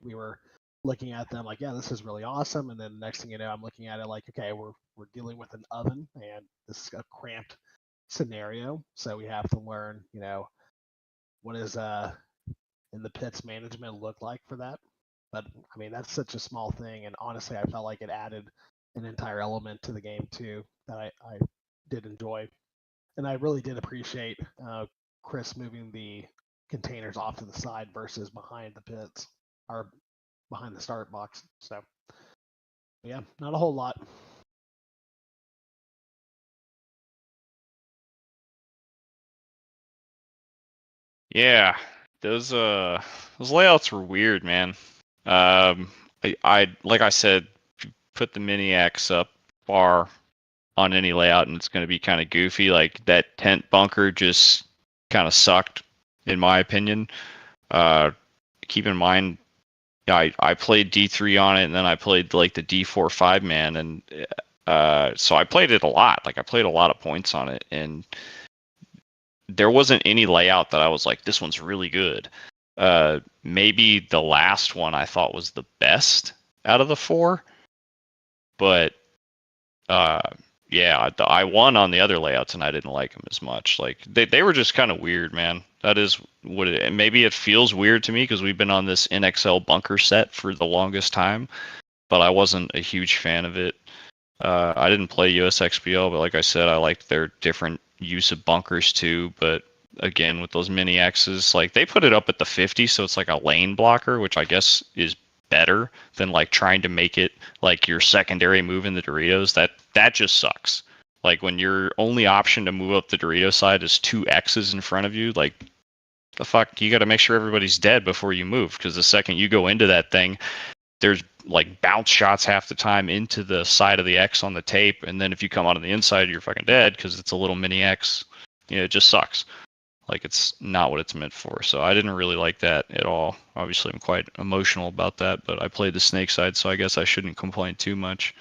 we were looking at them like, yeah, this is really awesome, and then the next thing you know, I'm looking at it like, okay, we're dealing with an oven, and this is a cramped scenario, so we have to learn, what is in the pits management look like for that. But I mean, that's such a small thing, and honestly, I felt like it added an entire element to the game too that I did enjoy, and I really did appreciate Chris moving the containers off to the side versus behind the pits or behind the start box. So yeah, not a whole lot. Yeah, those layouts were weird, man. I like I said, put the mini X up far on any layout, and it's going to be kind of goofy. Like that tent bunker just kind of sucked, in my opinion. Keep in mind, I played D3 on it, and then I played like the D4 5-man, and so I played it a lot. Like I played a lot of points on it, and there wasn't any layout that I was like, this one's really good. Maybe the last one I thought was the best out of the 4, but yeah, I won on the other layouts and I didn't like them as much. Like they were just kind of weird, man. That is what it. And maybe it feels weird to me because we've been on this NXL bunker set for the longest time, but I wasn't a huge fan of it. I didn't play USXBL, but like I said, I liked their different use of bunkers too. But again, with those mini X's, like they put it up at the 50, so it's like a lane blocker, which I guess is better than like trying to make it like your secondary move in the Doritos. That just sucks. Like when your only option to move up the Dorito side is 2 X's in front of you, like the fuck, you got to make sure everybody's dead before you move, because the second you go into that thing, there's like bounce shots half the time into the side of the X on the tape, and then if you come out on the inside, you're fucking dead because it's a little mini X. It just sucks. Like it's not what it's meant for. So I didn't really like that at all. Obviously, I'm quite emotional about that, but I played the snake side, so I guess I shouldn't complain too much.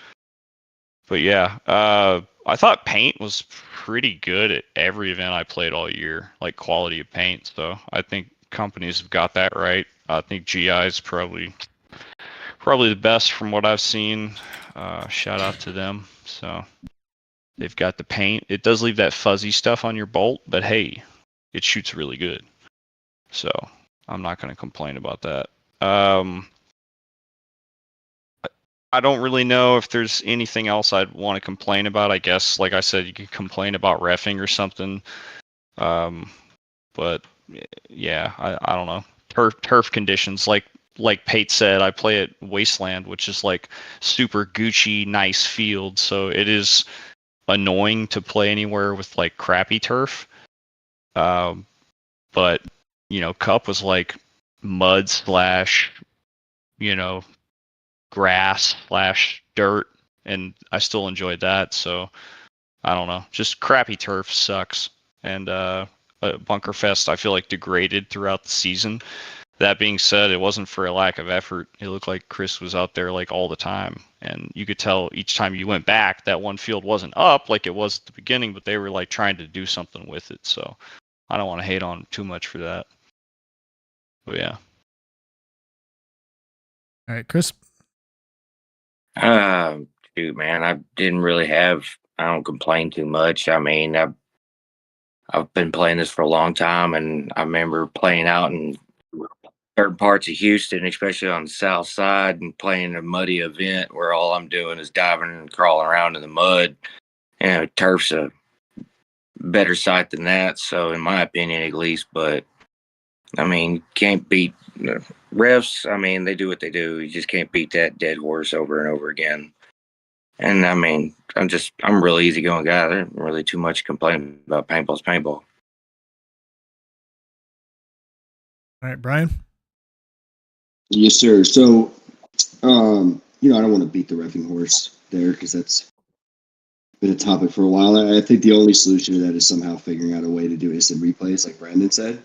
But yeah, I thought paint was pretty good at every event I played all year, like quality of paint. So I think companies have got that right. I think GI is probably the best from what I've seen. Shout out to them. So they've got the paint. It does leave that fuzzy stuff on your bolt, but hey, it shoots really good. So I'm not going to complain about that. I don't really know if there's anything else I'd want to complain about. I guess, like I said, you could complain about reffing or something. But yeah, I don't know, turf conditions. Like Pate said, I play at Wasteland, which is like super Gucci, nice field. So it is annoying to play anywhere with like crappy turf. But Cup was like mud slash, grass slash dirt, and I still enjoyed that. So I don't know, just crappy turf sucks. And Bunker Fest, I feel like degraded throughout the season. That being said, it wasn't for a lack of effort. It looked like Chris was out there like all the time, and you could tell each time you went back that one field wasn't up like it was at the beginning, but they were like trying to do something with it. So I don't want to hate on too much for that. But yeah. All right, Chris. Shoot, man, I didn't really have. I don't complain too much. I mean, I've been playing this for a long time, and I remember playing out in certain parts of Houston, especially on the south side, and playing a muddy event where all I'm doing is diving and crawling around in the mud. Turf's a better sight than that. So, in my opinion, at least. But I mean, can't beat refs. I mean, they do what they do. You just can't beat that dead horse over and over again. And I mean, I'm a real easygoing guy. There's really too much complaining about paintball's paintball. All right, Brian. Yes, sir. So, I don't want to beat the reffing horse there because that's been a topic for a while. I think the only solution to that is somehow figuring out a way to do instant replays, like Brandon said.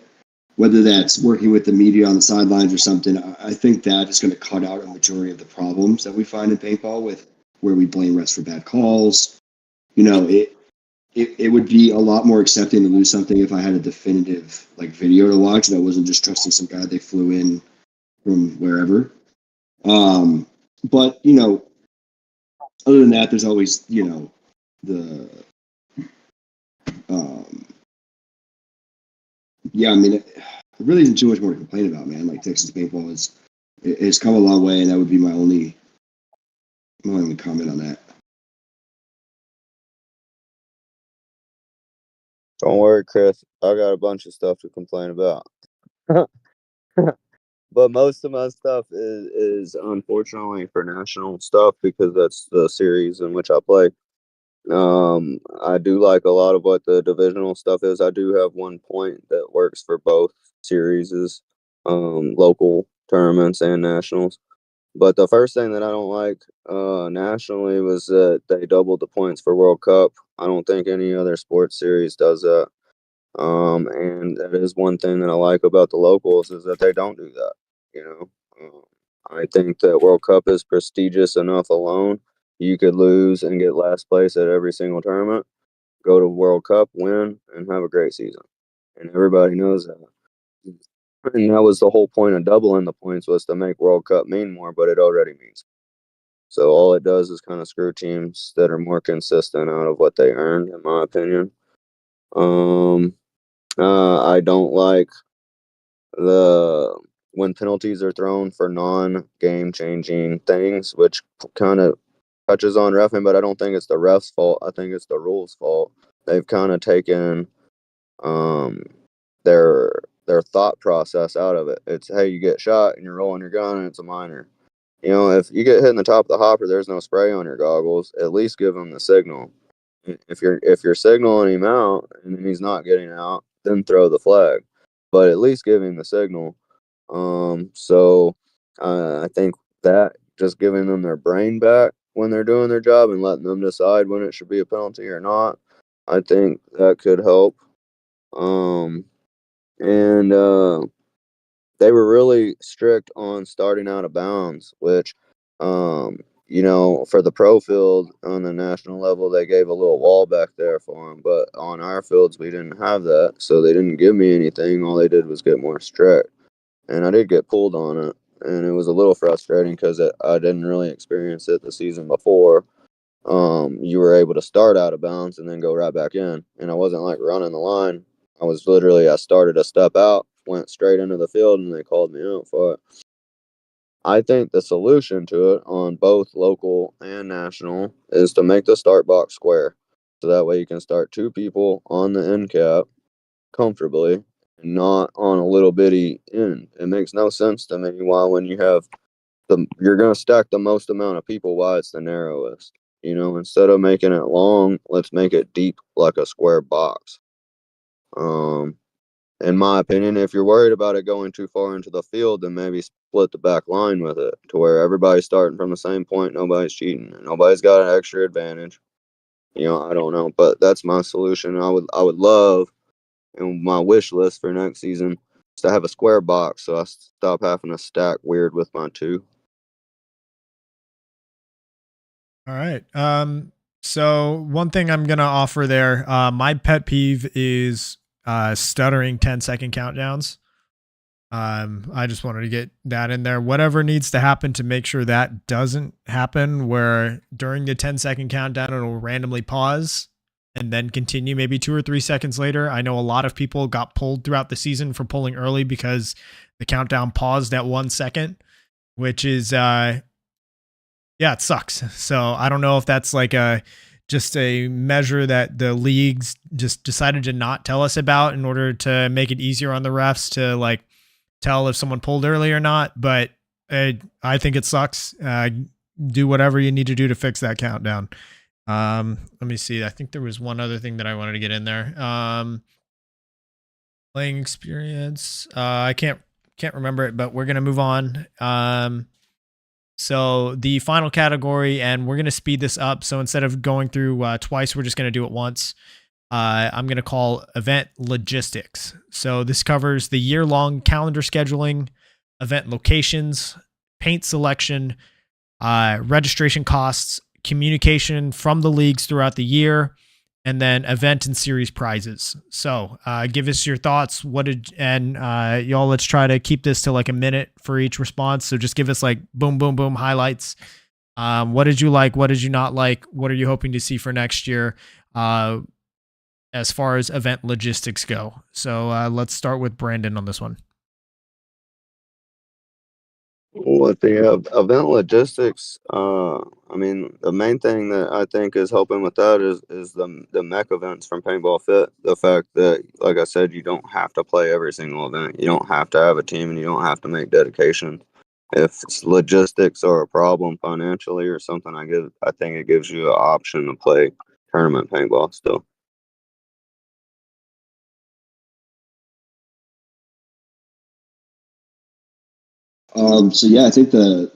Whether that's working with the media on the sidelines or something, I think that is going to cut out a majority of the problems that we find in paintball with where we blame refs for bad calls. It would be a lot more accepting to lose something if I had a definitive video to watch and I wasn't just trusting some guy they flew in from wherever. But other than that, there's always the I mean, it really isn't too much more to complain about, man. Like Texas paintball has come a long way, and that would be my only comment on that. Don't worry, Chris. I got a bunch of stuff to complain about. But most of my stuff is unfortunately for national stuff because that's the series in which I play. I do like a lot of what the divisional stuff is. I do have one point that works for both series, local tournaments and nationals. But the first thing that I don't like nationally was that they doubled the points for World Cup. I don't think any other sports series does that. And that is one thing that I like about the locals is that they don't do that. I think that World Cup is prestigious enough alone. You could lose and get last place at every single tournament, go to World Cup, win, and have a great season. And everybody knows that. And that was the whole point of doubling the points was to make World Cup mean more, but it already means. So all it does is kind of screw teams that are more consistent out of what they earned, in my opinion. I don't like when penalties are thrown for non-game changing things, which kind of touches on reffing, but I don't think it's the ref's fault. I think it's the rules' fault. They've kind of taken their thought process out of it. It's, hey, you get shot and you're rolling your gun and it's a minor. If you get hit in the top of the hopper, there's no spray on your goggles. At least give him the signal. If you're signaling him out and he's not getting out, then throw the flag. But at least give him the signal. So I think that just giving them their brain back when they're doing their job and letting them decide when it should be a penalty or not, I think that could help. And they were really strict on starting out of bounds, which, for the pro field on the national level, they gave a little wall back there for them. But on our fields, we didn't have that. So they didn't give me anything. All they did was get more strict. And I did get pulled on it. And it was a little frustrating because I didn't really experience it the season before. You were able to start out of bounds and then go right back in. And I wasn't like running the line. I started a step out, went straight into the field, and they called me out for it. I think the solution to it on both local and national is to make the start box square. So that way you can start two people on the end cap comfortably and not on a little bitty end. It makes no sense to me why when you have you're going to stack the most amount of people, why it's the narrowest. You know, instead of making it long, let's make it deep like a square box. In my opinion, if you're worried about it going too far into the field, then maybe split the back line with it to where everybody's starting from the same point. Nobody's cheating. Nobody's got an extra advantage. You know, I don't know, but that's my solution. I would love, and my wish list for next season is to have a square box so I stop having to stack weird with my two. All right. So one thing I'm gonna offer there, my pet peeve is stuttering 10-second countdowns. I just wanted to get that in there. Whatever needs to happen to make sure that doesn't happen, where during the 10-second countdown it'll randomly pause and then continue maybe 2 or 3 seconds later. I know a lot of people got pulled throughout the season for pulling early because the countdown paused at 1 second, which is yeah, it sucks. So I don't know if that's like just a measure that the leagues just decided to not tell us about in order to make it easier on the refs to like tell if someone pulled early or not. But I think it sucks. Do whatever you need to do to fix that countdown. Let me see. I think there was one other thing that I wanted to get in there. Playing experience. I can't remember it, but we're gonna move on. So the final category, and we're going to speed this up. So instead of going through twice, we're just going to do it once. I'm going to call event logistics. So this covers the year-long calendar scheduling, event locations, paint selection, registration costs, communication from the leagues throughout the year, and then event and series prizes. So give us your thoughts. Y'all, let's try to keep this to like a minute for each response. So just give us like boom, boom, boom highlights. What did you like? What did you not like? What are you hoping to see for next year as far as event logistics go? So let's start with Brandon on this one. What the event logistics, I mean, the main thing that I think is helping with that is the mech events from Paintball Fit. The fact that, like I said, you don't have to play every single event. You don't have to have a team, and you don't have to make dedication. If logistics are a problem financially or something, I think it gives you an option to play tournament paintball still. So yeah, I think the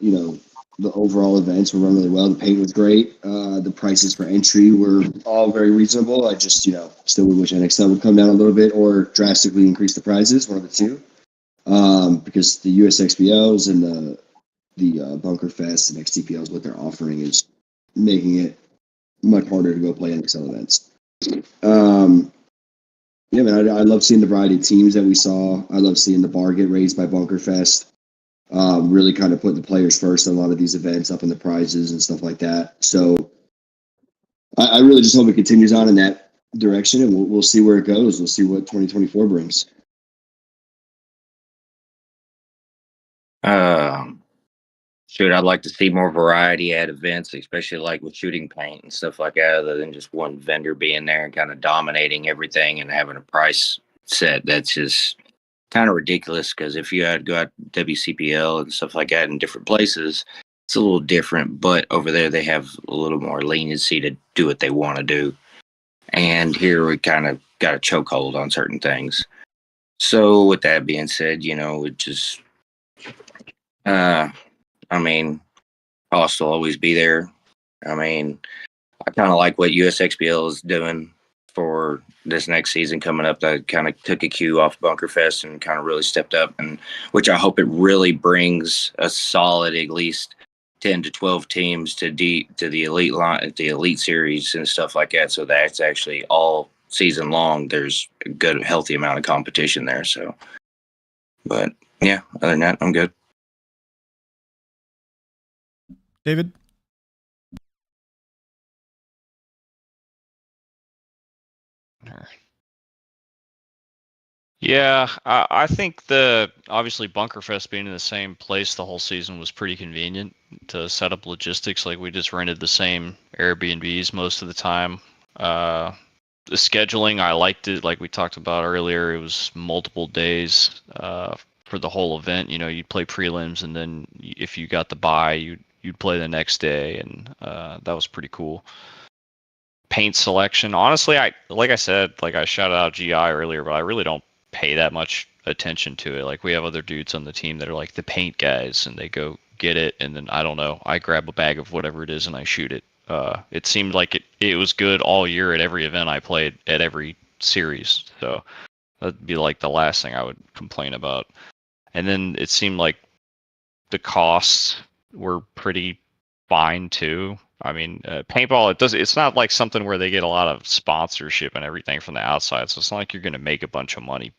overall events were run really well. The paint was great. The prices for entry were all very reasonable. I just still would wish NXL would come down a little bit or drastically increase the prices, one of the two, because the USXBLs and the Bunker Fest and XTPLs, what they're offering is making it much harder to go play NXL events. Yeah, man, I love seeing the variety of teams that we saw. I love seeing the bar get raised by Bunker Fest. Really kind of put the players first in a lot of these events, up in the prizes and stuff like that. So I really just hope it continues on in that direction, and we'll see where it goes. We'll see what 2024 brings. Shoot, I'd like to see more variety at events, especially like with shooting paint and stuff like that, other than just one vendor being there and kind of dominating everything and having a price set that's just kind of ridiculous. Because if you had to go out WCPL and stuff like that in different places, it's a little different. But over there, they have a little more leniency to do what they want to do. And here we kind of got a chokehold on certain things. So with that being said, it just, I mean, cost will always be there. I mean, I kind of like what USXBL is doing for this next season coming up. That kind of took a cue off Bunker Fest and kind of really stepped up, and which I hope it really brings a solid at least 10 to 12 teams to the elite line, the elite series and stuff like that. So that's actually all season long. There's a good, healthy amount of competition there. So, but yeah, other than that, I'm good. David? Yeah, I think obviously Bunkerfest being in the same place the whole season was pretty convenient to set up logistics. Like we just rented the same Airbnbs most of the time. the scheduling, I liked it. Like we talked about earlier, it was multiple days for the whole event. You know, you'd play prelims, and then if you got the bye, you'd play the next day, and that was pretty cool. Paint selection, honestly, like I said, like I shouted out GI earlier, but I really don't pay that much attention to it. Like we have other dudes on the team that are like the paint guys, and they go get it, and then I don't know, I grab a bag of whatever it is and I shoot it. It seemed like it was good all year at every event I played, at every series. So that'd be like the last thing I would complain about. And then it seemed like the costs were pretty fine too. I mean, paintball, it's not like something where they get a lot of sponsorship and everything from the outside. So it's not like you're going to make a bunch of money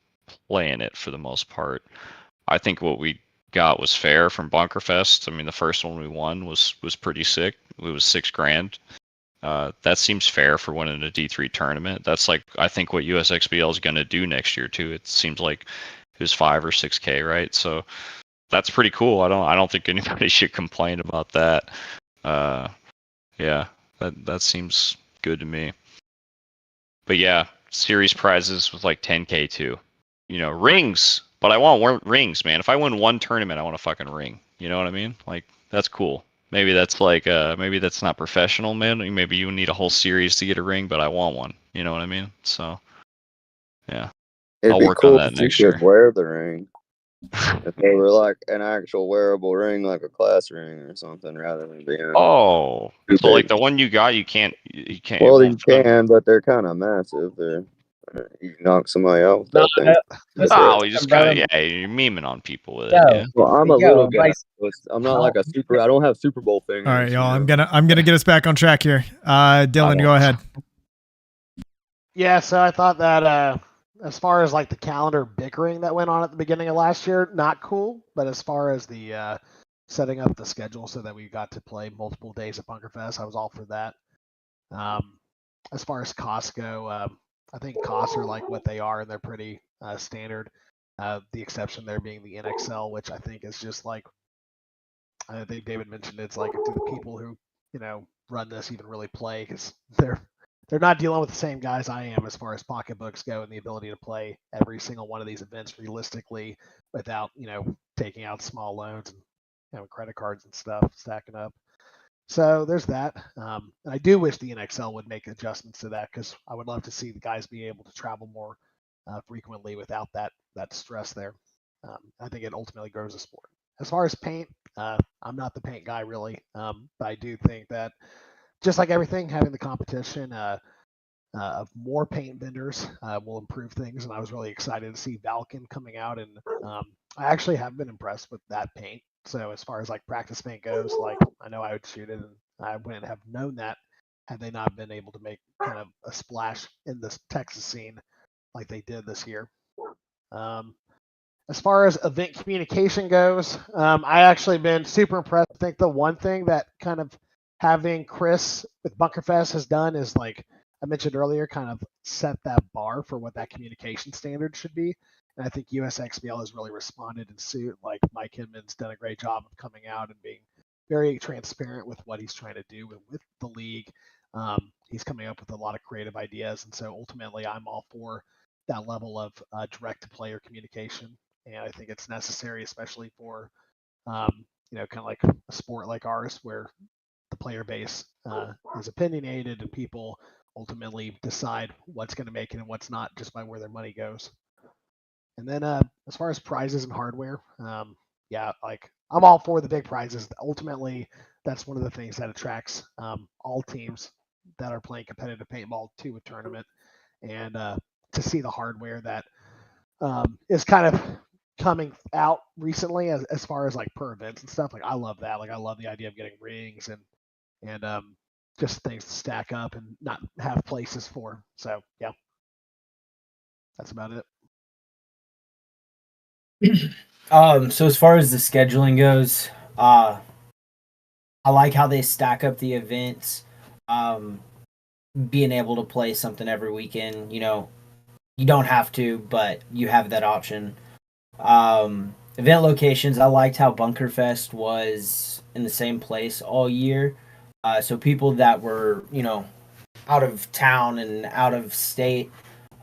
playing it for the most part. I think what we got was fair from Bunkerfest. I mean, the first one we won was pretty sick. It was $6,000. That seems fair for winning a D3 tournament. That's like, I think what USXBL is going to do next year too. It seems like it was 5 or 6K, right? So that's pretty cool. I don't think anybody should complain about that. Yeah, that seems good to me. But yeah, series prizes was like 10K too. You know, rings. But I want rings, man. If I win one tournament, I want a fucking ring. You know what I mean? Like, that's cool. Maybe that's like, maybe that's not professional, man. Maybe you need a whole series to get a ring, but I want one. You know what I mean? So, yeah. I'll work on that next year. Could wear the ring. If they were like an actual wearable ring, like a class ring or something, rather than being. Oh, so like the one you got, you can't. Well, you can, but they're kind of massive. You can knock somebody out with that thing. Oh, you just kind of, yeah, you're memeing on people with it. Yeah. Well, I'm a little guy. I'm not like a super. I don't have Super Bowl fingers. All right, y'all. I'm gonna get us back on track here. Dylan, go ahead. Yeah, so I thought that as far as like the calendar bickering that went on at the beginning of last year, not cool. But as far as the setting up the schedule so that we got to play multiple days at Bunkerfest, I was all for that. As far as costs go, I think costs are like what they are, and they're pretty standard. The exception there being the NXL, which I think is just like, I think David mentioned, it's like, do the people who run this even really play? Because they're not dealing with the same guys I am as far as pocketbooks go, and the ability to play every single one of these events realistically without taking out small loans and credit cards and stuff stacking up. So there's that. And I do wish the NXL would make adjustments to that, because I would love to see the guys be able to travel more frequently without that stress there. I think it ultimately grows the sport. As far as paint, I'm not the paint guy really, but I do think that just like everything, having the competition of more paint vendors will improve things. And I was really excited to see Valken coming out, and I actually have been impressed with that paint. So as far as like practice paint goes, like I know I would shoot it, and I wouldn't have known that had they not been able to make kind of a splash in this Texas scene like they did this year. As far as event communication goes, I actually been super impressed. I think the one thing that kind of having Chris with Bunkerfest has done is, like I mentioned earlier, kind of set that bar for what that communication standard should be. And I think USXBL has really responded in suit. Like Mike Hinman's done a great job of coming out and being very transparent with what he's trying to do with the league. He's coming up with a lot of creative ideas. And so ultimately, I'm all for that level of direct-to-player communication. And I think it's necessary, especially for, kind of like a sport like ours, where the player base is opinionated and people ultimately decide what's going to make it and what's not just by where their money goes. And then as far as prizes and hardware, yeah, like I'm all for the big prizes. Ultimately, that's one of the things that attracts all teams that are playing competitive paintball to a tournament. And to see the hardware that is kind of coming out recently as far as like per events and stuff, like I love that. Like I love the idea of getting rings and just things to stack up and not have places for. So yeah, that's about it. So as far as the scheduling goes, I like how they stack up the events. Being able to play something every weekend, you don't have to, but you have that option. Event locations, I liked how Bunkerfest was in the same place all year. So people that were, out of town and out of state,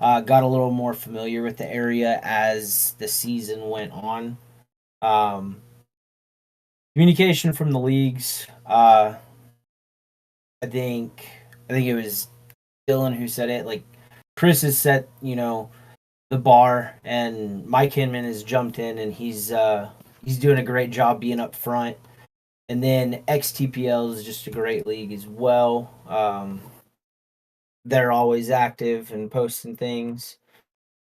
got a little more familiar with the area as the season went on. Communication from the leagues. I think it was Dylan who said it. Like Chris has set, the bar, and Mike Hinman has jumped in, and he's doing a great job being up front. And then XTPL is just a great league as well. They're always active and posting things.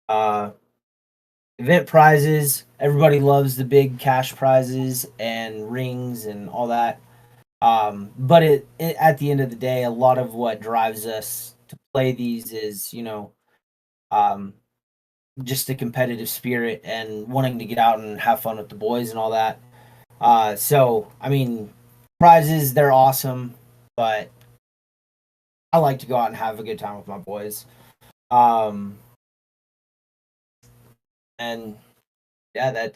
Event prizes. Everybody loves the big cash prizes and rings and all that. But it at the end of the day, a lot of what drives us to play these is, just the competitive spirit and wanting to get out and have fun with the boys and all that. So, I mean, prizes, they're awesome, but I like to go out and have a good time with my boys. And yeah,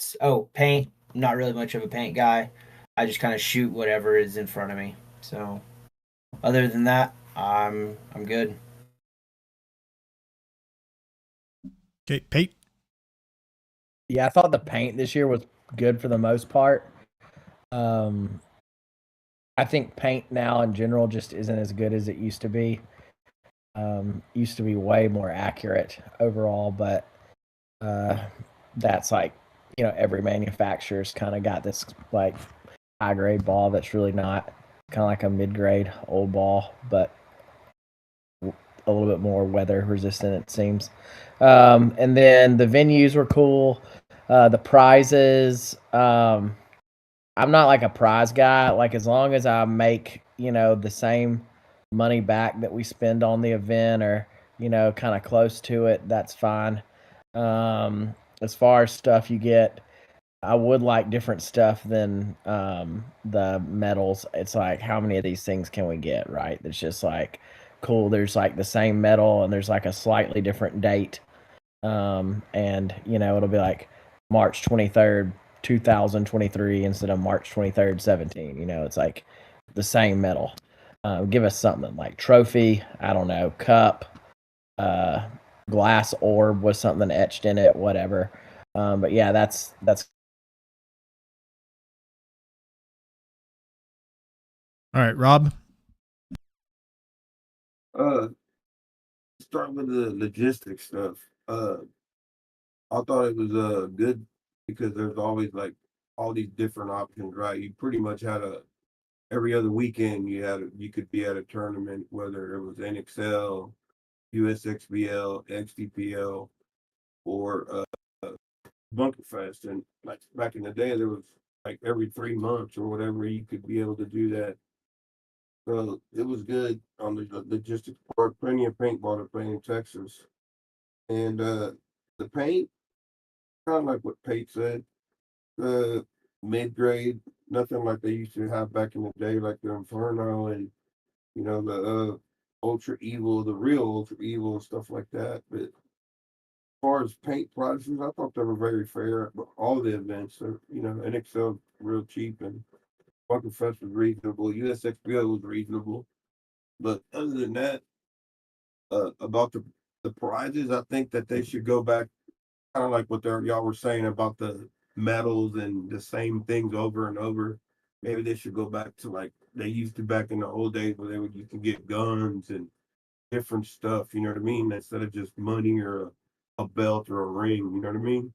paint. I'm not really much of a paint guy. I just kind of shoot whatever is in front of me. So, other than that, I'm good. Okay, Pete. Yeah, I thought the paint this year was good for the most part. I think paint now in general just isn't as good as it used to be. Used to be way more accurate overall, but that's like, every manufacturer's kind of got this like high grade ball that's really not, kind of like a mid grade old ball, but a little bit more weather resistant, it seems. And then the venues were cool. The prizes, I'm not like a prize guy. Like, as long as I make, the same money back that we spend on the event, or, kind of close to it, that's fine. As far as stuff you get, I would like different stuff than the medals. It's like, how many of these things can we get, right? It's just like, cool, there's like the same medal and there's like a slightly different date. And, it'll be like March 23rd, 2023 instead of March 23rd, 17. It's like the same medal. Give us something like trophy, I don't know, cup, glass orb with something etched in it, whatever. But yeah, that's All right, Rob. Start with the logistics stuff. I thought it was good because there's always like all these different options, right? You pretty much had every other weekend you could be at a tournament, whether it was NXL, USXBL, XDPL, or Bunker Fest. And like back in the day, there was like every 3 months or whatever you could be able to do that. So it was good on the logistics part. Plenty of paintball to play in Texas, and the paint, kind of like what Pate said, the mid grade, nothing like they used to have back in the day, like the Inferno and the Ultra Evil, the real Ultra Evil and stuff like that. But as far as paint prices, I thought they were very fair. But all the events, are, NXL real cheap, and Bunker Fest was reasonable. USXBL was reasonable. But other than that, about the prizes, I think that they should go back, kind of like what y'all were saying about the medals and the same things over and over. Maybe they should go back to like they used to back in the old days, where you can get guns and different stuff. You know what I mean? Instead of just money or a belt or a ring. You know what I mean?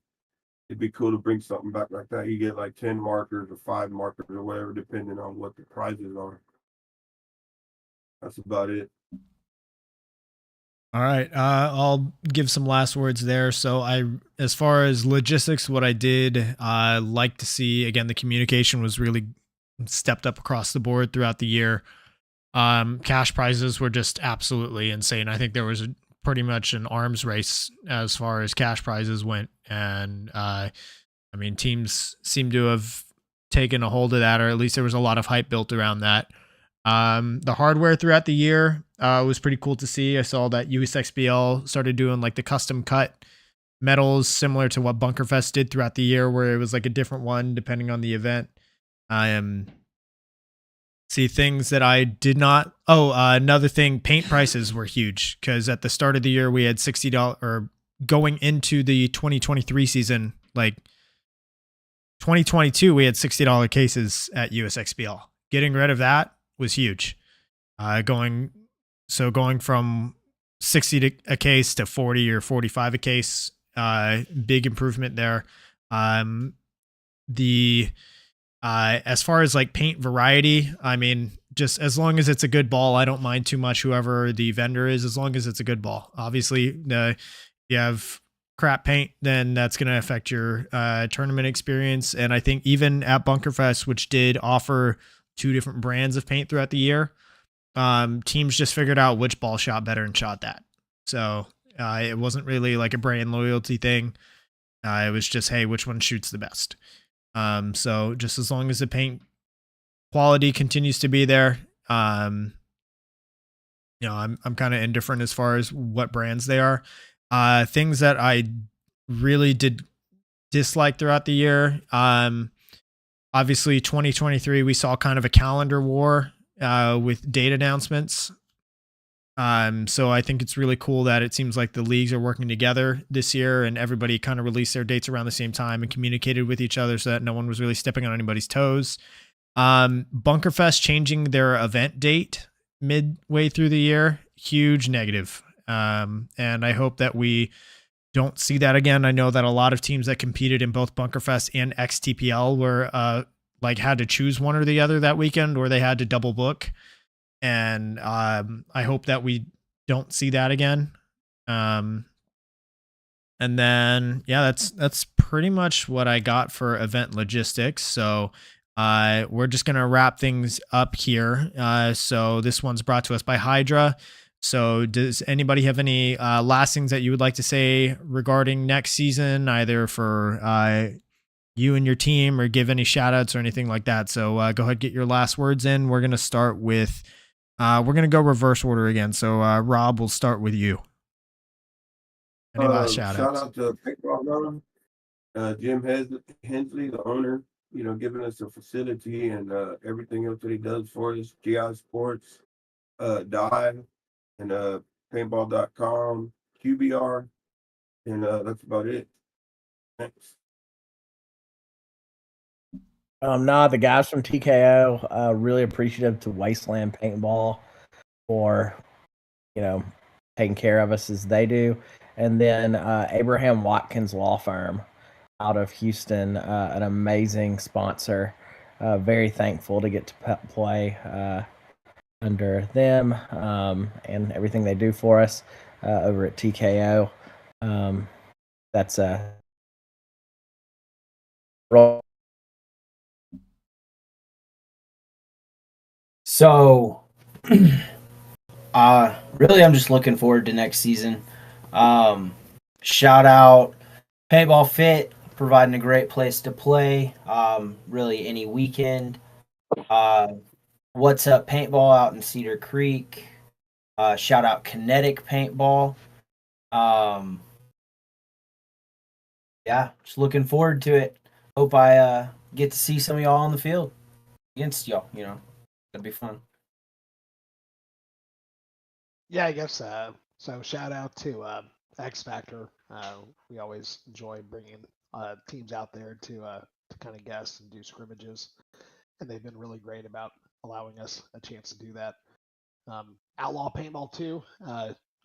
It'd be cool to bring something back like that. You get like 10 markers or 5 markers or whatever, depending on what the prizes are. That's about it. All right, I'll give some last words there. So as far as logistics, what I did like to see, again, the communication was really stepped up across the board throughout the year. Cash prizes were just absolutely insane. I think there was pretty much an arms race as far as cash prizes went. And teams seem to have taken a hold of that, or at least there was a lot of hype built around that. The hardware throughout the year was pretty cool to see. I saw that USXBL started doing like the custom cut medals, similar to what Bunkerfest did throughout the year, where it was like a different one depending on the event. see things that I did not. Oh, another thing, paint prices were huge because at the start of the year we had $60 or going into the 2023 season, like 2022, we had $60 cases at USXBL. Getting rid of that was huge. Going from 60 a case to 40 or 45 a case, big improvement there. As far as like paint variety, I mean, just as long as it's a good ball, I don't mind too much whoever the vendor is, as long as it's a good ball. Obviously, you have crap paint, then that's going to affect your tournament experience. And I think even at Bunkerfest, which did offer 2 different brands of paint throughout the year, teams just figured out which ball shot better and shot that. So it wasn't really like a brand loyalty thing. It was just, hey, which one shoots the best? So just as long as the paint quality continues to be there, I'm kind of indifferent as far as what brands they are. Things that I really did dislike throughout the year. Obviously 2023, we saw kind of a calendar war, with date announcements. So I think it's really cool that it seems like the leagues are working together this year and everybody kind of released their dates around the same time and communicated with each other so that no one was really stepping on anybody's toes. Bunkerfest changing their event date midway through the year, huge negative. And I hope that we don't see that again. I know that a lot of teams that competed in both Bunkerfest and XTPL were, had to choose one or the other that weekend, or they had to double book. And I hope that we don't see that again. And then, yeah, that's pretty much what I got for event logistics. So we're just going to wrap things up here. So this one's brought to us by Hydra. So does anybody have any last things that you would like to say regarding next season, either for you and your team, or give any shout outs or anything like that? So go ahead, get your last words in. We're going to start with, we're going to go reverse order again. So Rob, we'll start with you. Any last shout outs? Shout out to Paintball Jim Hensley, the owner, giving us a facility and everything else that he does for us. GI Sports, Dive, and paintball.com, QBR, and that's about it. Thanks. The guys from TKO, really appreciative to Wasteland Paintball for, taking care of us as they do. And then Abraham Watkins Law Firm out of Houston, an amazing sponsor. Very thankful to get to play under them and everything they do for us over at TKO. That's a roll. So, really, I'm just looking forward to next season. Shout out Paintball Fit, providing a great place to play, really any weekend. What's Up Paintball out in Cedar Creek. Shout out Kinetic Paintball. Yeah, just looking forward to it. Hope I get to see some of y'all on the field against y'all, That'd be fun. Yeah, I guess so. Shout out to X Factor. We always enjoy bringing teams out there to kind of guest and do scrimmages, and they've been really great about allowing us a chance to do that. Outlaw Paintball 2.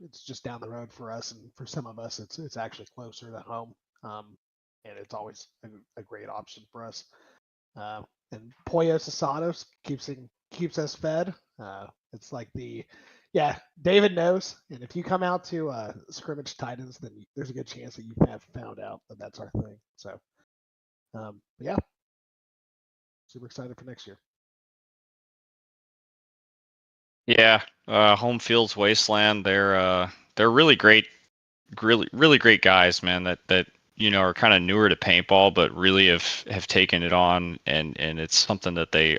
It's just down the road for us, and for some of us, it's actually closer to home, and it's always a great option for us. And Pollos Asados keeps us fed. It's like David knows, and if you come out to Scrimmage Titans, then there's a good chance that you have found out that that's our thing. So, yeah, super excited for next year. Yeah, Home Fields Wasteland. They're really great, really great guys, man. That are kind of newer to paintball, but really have taken it on, and it's something that they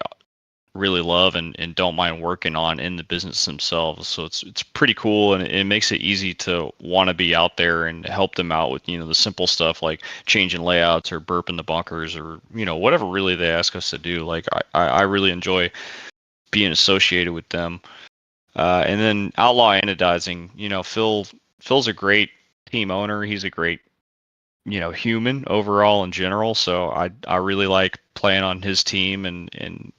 really love and don't mind working on in the business themselves. So it's pretty cool, and it makes it easy to want to be out there and help them out with the simple stuff like changing layouts or burping the bunkers or whatever really they ask us to do. Like I really enjoy being associated with them. And then Outlaw Anodizing, Phil's a great team owner. He's a great, human overall in general. So I really like playing on his team and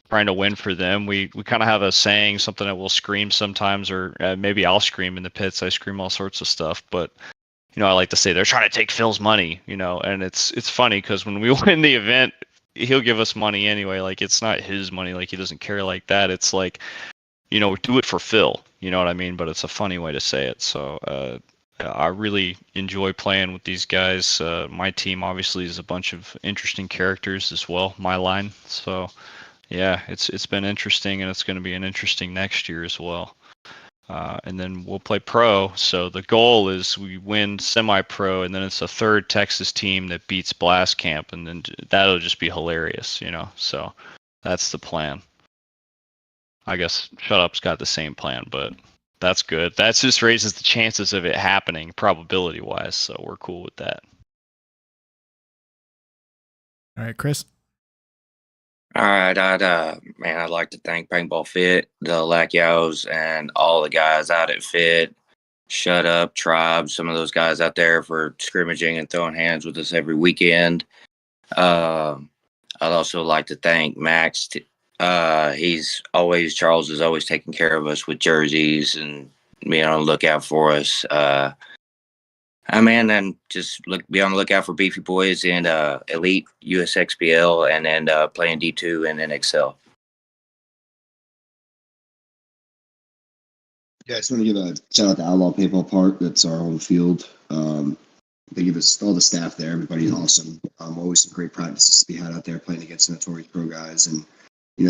trying to win for them. We kind of have a saying, something that we'll scream sometimes, or maybe I'll scream in the pits. I scream all sorts of stuff, but I like to say they're trying to take Phil's money, and it's funny because when we win the event, he'll give us money anyway. Like, it's not his money. Like, he doesn't care like that. It's like, do it for Phil. You know what I mean? But it's a funny way to say it. So I really enjoy playing with these guys. My team obviously is a bunch of interesting characters as well, my line. So yeah, it's been interesting, and it's going to be an interesting next year as well. And then we'll play pro. So the goal is we win semi-pro, and then it's a third Texas team that beats Blast Camp, and then that'll just be hilarious, So that's the plan. I guess Shut Up's got the same plan, but that's good. That just raises the chances of it happening probability-wise, so we're cool with that. All right, Chris. All right, I'd like to thank Paintball Fit, the Lackyos, and all the guys out at Fit, Shut Up, Tribe, some of those guys out there for scrimmaging and throwing hands with us every weekend. I'd also like to thank Max. Charles is always taking care of us with jerseys and being on the lookout for us. And just be on the lookout for Beefy Boys and Elite USXBL, and then playing D2 and NXL. Yeah, I just want to give a shout out to Outlaw Paintball Park. That's our home field. They give us all the staff there. Everybody's awesome. Always some great practices to be had out there playing against notorious pro guys, and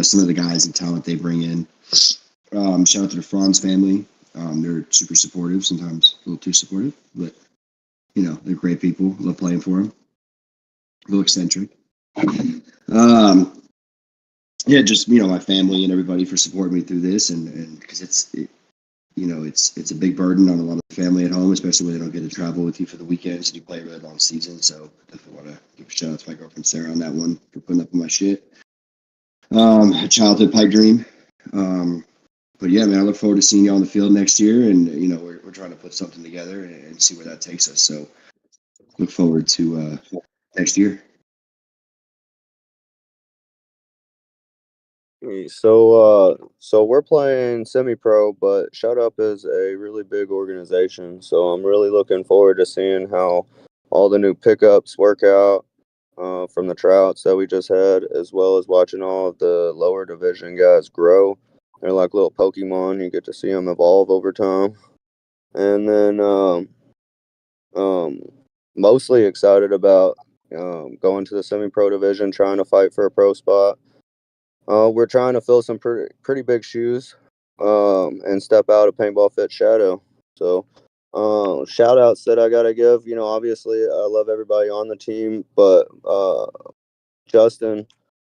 some of the guys and talent they bring in. Shout out to the Franz family. They're super supportive. Sometimes a little too supportive, but they're great people. Love playing for them. A little eccentric. Just my family and everybody for supporting me through this, and because it's a big burden on a lot of the family at home, especially when they don't get to travel with you for the weekends and you play a really long season. So definitely want to give a shout out to my girlfriend Sarah on that one for putting up with my shit. A childhood pipe dream. But yeah, man, I look forward to seeing you on the field next year, and we're trying to put something together and see where that takes us. So look forward to next year. So we're playing semi-pro, but Shut Up is a really big organization. So I'm really looking forward to seeing how all the new pickups work out from the tryouts that we just had, as well as watching all of the lower division guys grow. They're like little Pokemon. You get to see them evolve over time. And then mostly excited about going to the semi-pro division, trying to fight for a pro spot. We're trying to fill some pretty big shoes and step out of Paintball Fit shadow. So shout outs that I got to give. Obviously, I love everybody on the team, but Justin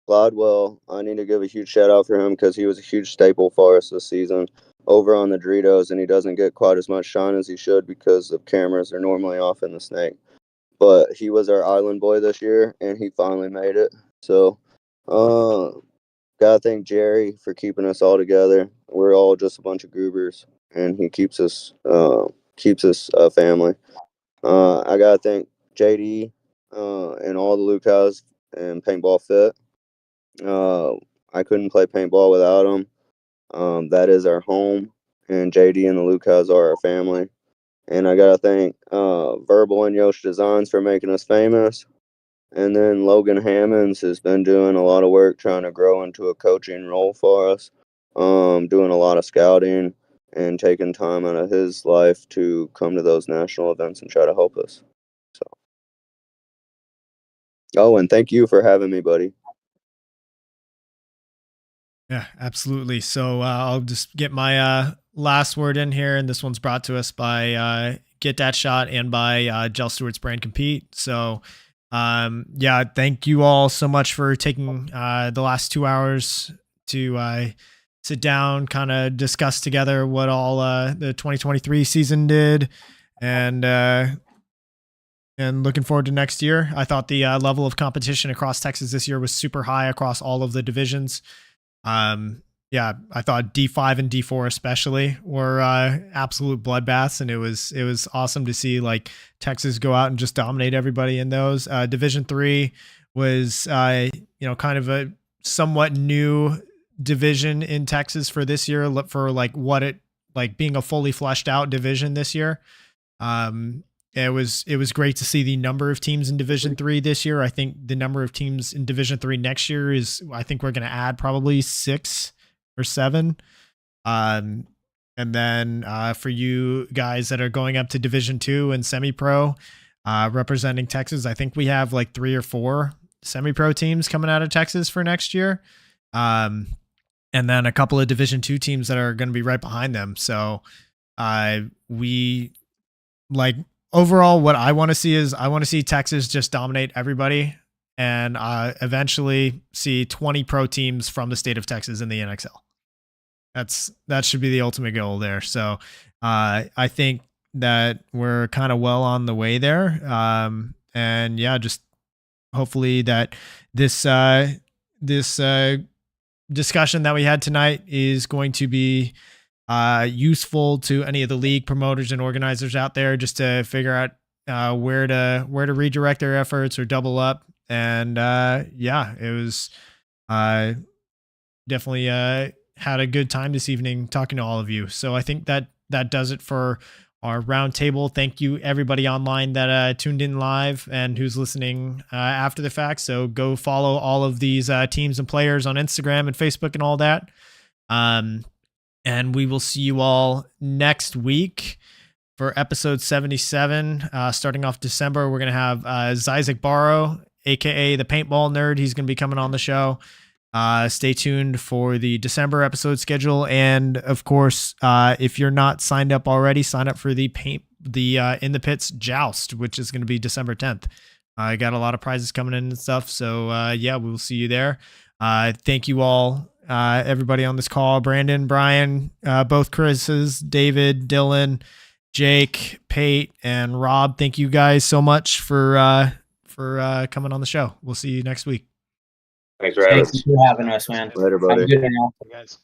Gladwell, I need to give a huge shout out for him because he was a huge staple for us this season over on the Doritos, and he doesn't get quite as much shine as he should because the cameras are normally off in the Snake. But he was our island boy this year, and he finally made it. So, gotta thank Jerry for keeping us all together. We're all just a bunch of goobers, and he keeps us family. I gotta thank JD and all the Lucas and Paintball Fit. I couldn't play paintball without them. That is our home, and JD and the Lucas are our family. And I gotta thank Verbal and Yosh Designs for making us famous. And then Logan Hammonds has been doing a lot of work trying to grow into a coaching role for us, doing a lot of scouting and taking time out of his life to come to those national events and try to help us. So, and thank you for having me, buddy. Yeah, absolutely. So I'll just get my last word in here, and this one's brought to us by Get That Shot and by Gel Stewart's Brand Compete. So thank you all so much for taking the last 2 hours to sit down, kind of discuss together what all the 2023 season did, and looking forward to next year. I thought the level of competition across Texas this year was super high across all of the divisions. Yeah, I thought D5 and D4 especially were absolute bloodbaths, and it was awesome to see like Texas go out and just dominate everybody in those. Division 3 was kind of a somewhat new division in Texas for this year, for like what it like being a fully fleshed out division this year. It was great to see the number of teams in Division 3 this year. I think the number of teams in Division 3 next year I think we're going to add probably 6 or 7. And then for you guys that are going up to Division 2 and semi-pro, representing Texas, I think we have like 3 or 4 semi-pro teams coming out of Texas for next year. And then a couple of Division 2 teams that are going to be right behind them. So we like overall what I want to see is I want to see Texas just dominate everybody and eventually see 20 pro teams from the state of Texas in the NXL. That should be the ultimate goal there. So I think that we're kind of well on the way there. And yeah, just hopefully that this discussion that we had tonight is going to be useful to any of the league promoters and organizers out there, just to figure out where to redirect their efforts or double up. And yeah, it was definitely had a good time this evening talking to all of you. So I think that does it for our roundtable. Thank you everybody online that tuned in live and who's listening after the fact. So go follow all of these teams and players on Instagram and Facebook and all that. And we will see you all next week for episode 77. Starting off December, we're going to have Zizek Barrow, aka the Paintball Nerd. He's going to be coming on the show. Stay tuned for the December episode schedule. And of course, if you're not signed up already, sign up for the In the Pits JOUST, which is going to be December 10th. I got a lot of prizes coming in and stuff. So yeah, we'll see you there. Thank you all, everybody on this call, Brandon, Brian, both Chris's, David, Dylan, Jake, Pate, and Rob. Thank you guys so much for coming on the show. We'll see you next week. Thanks for having us. Thanks for having us, man. Later, buddy. Have a good night. Guys.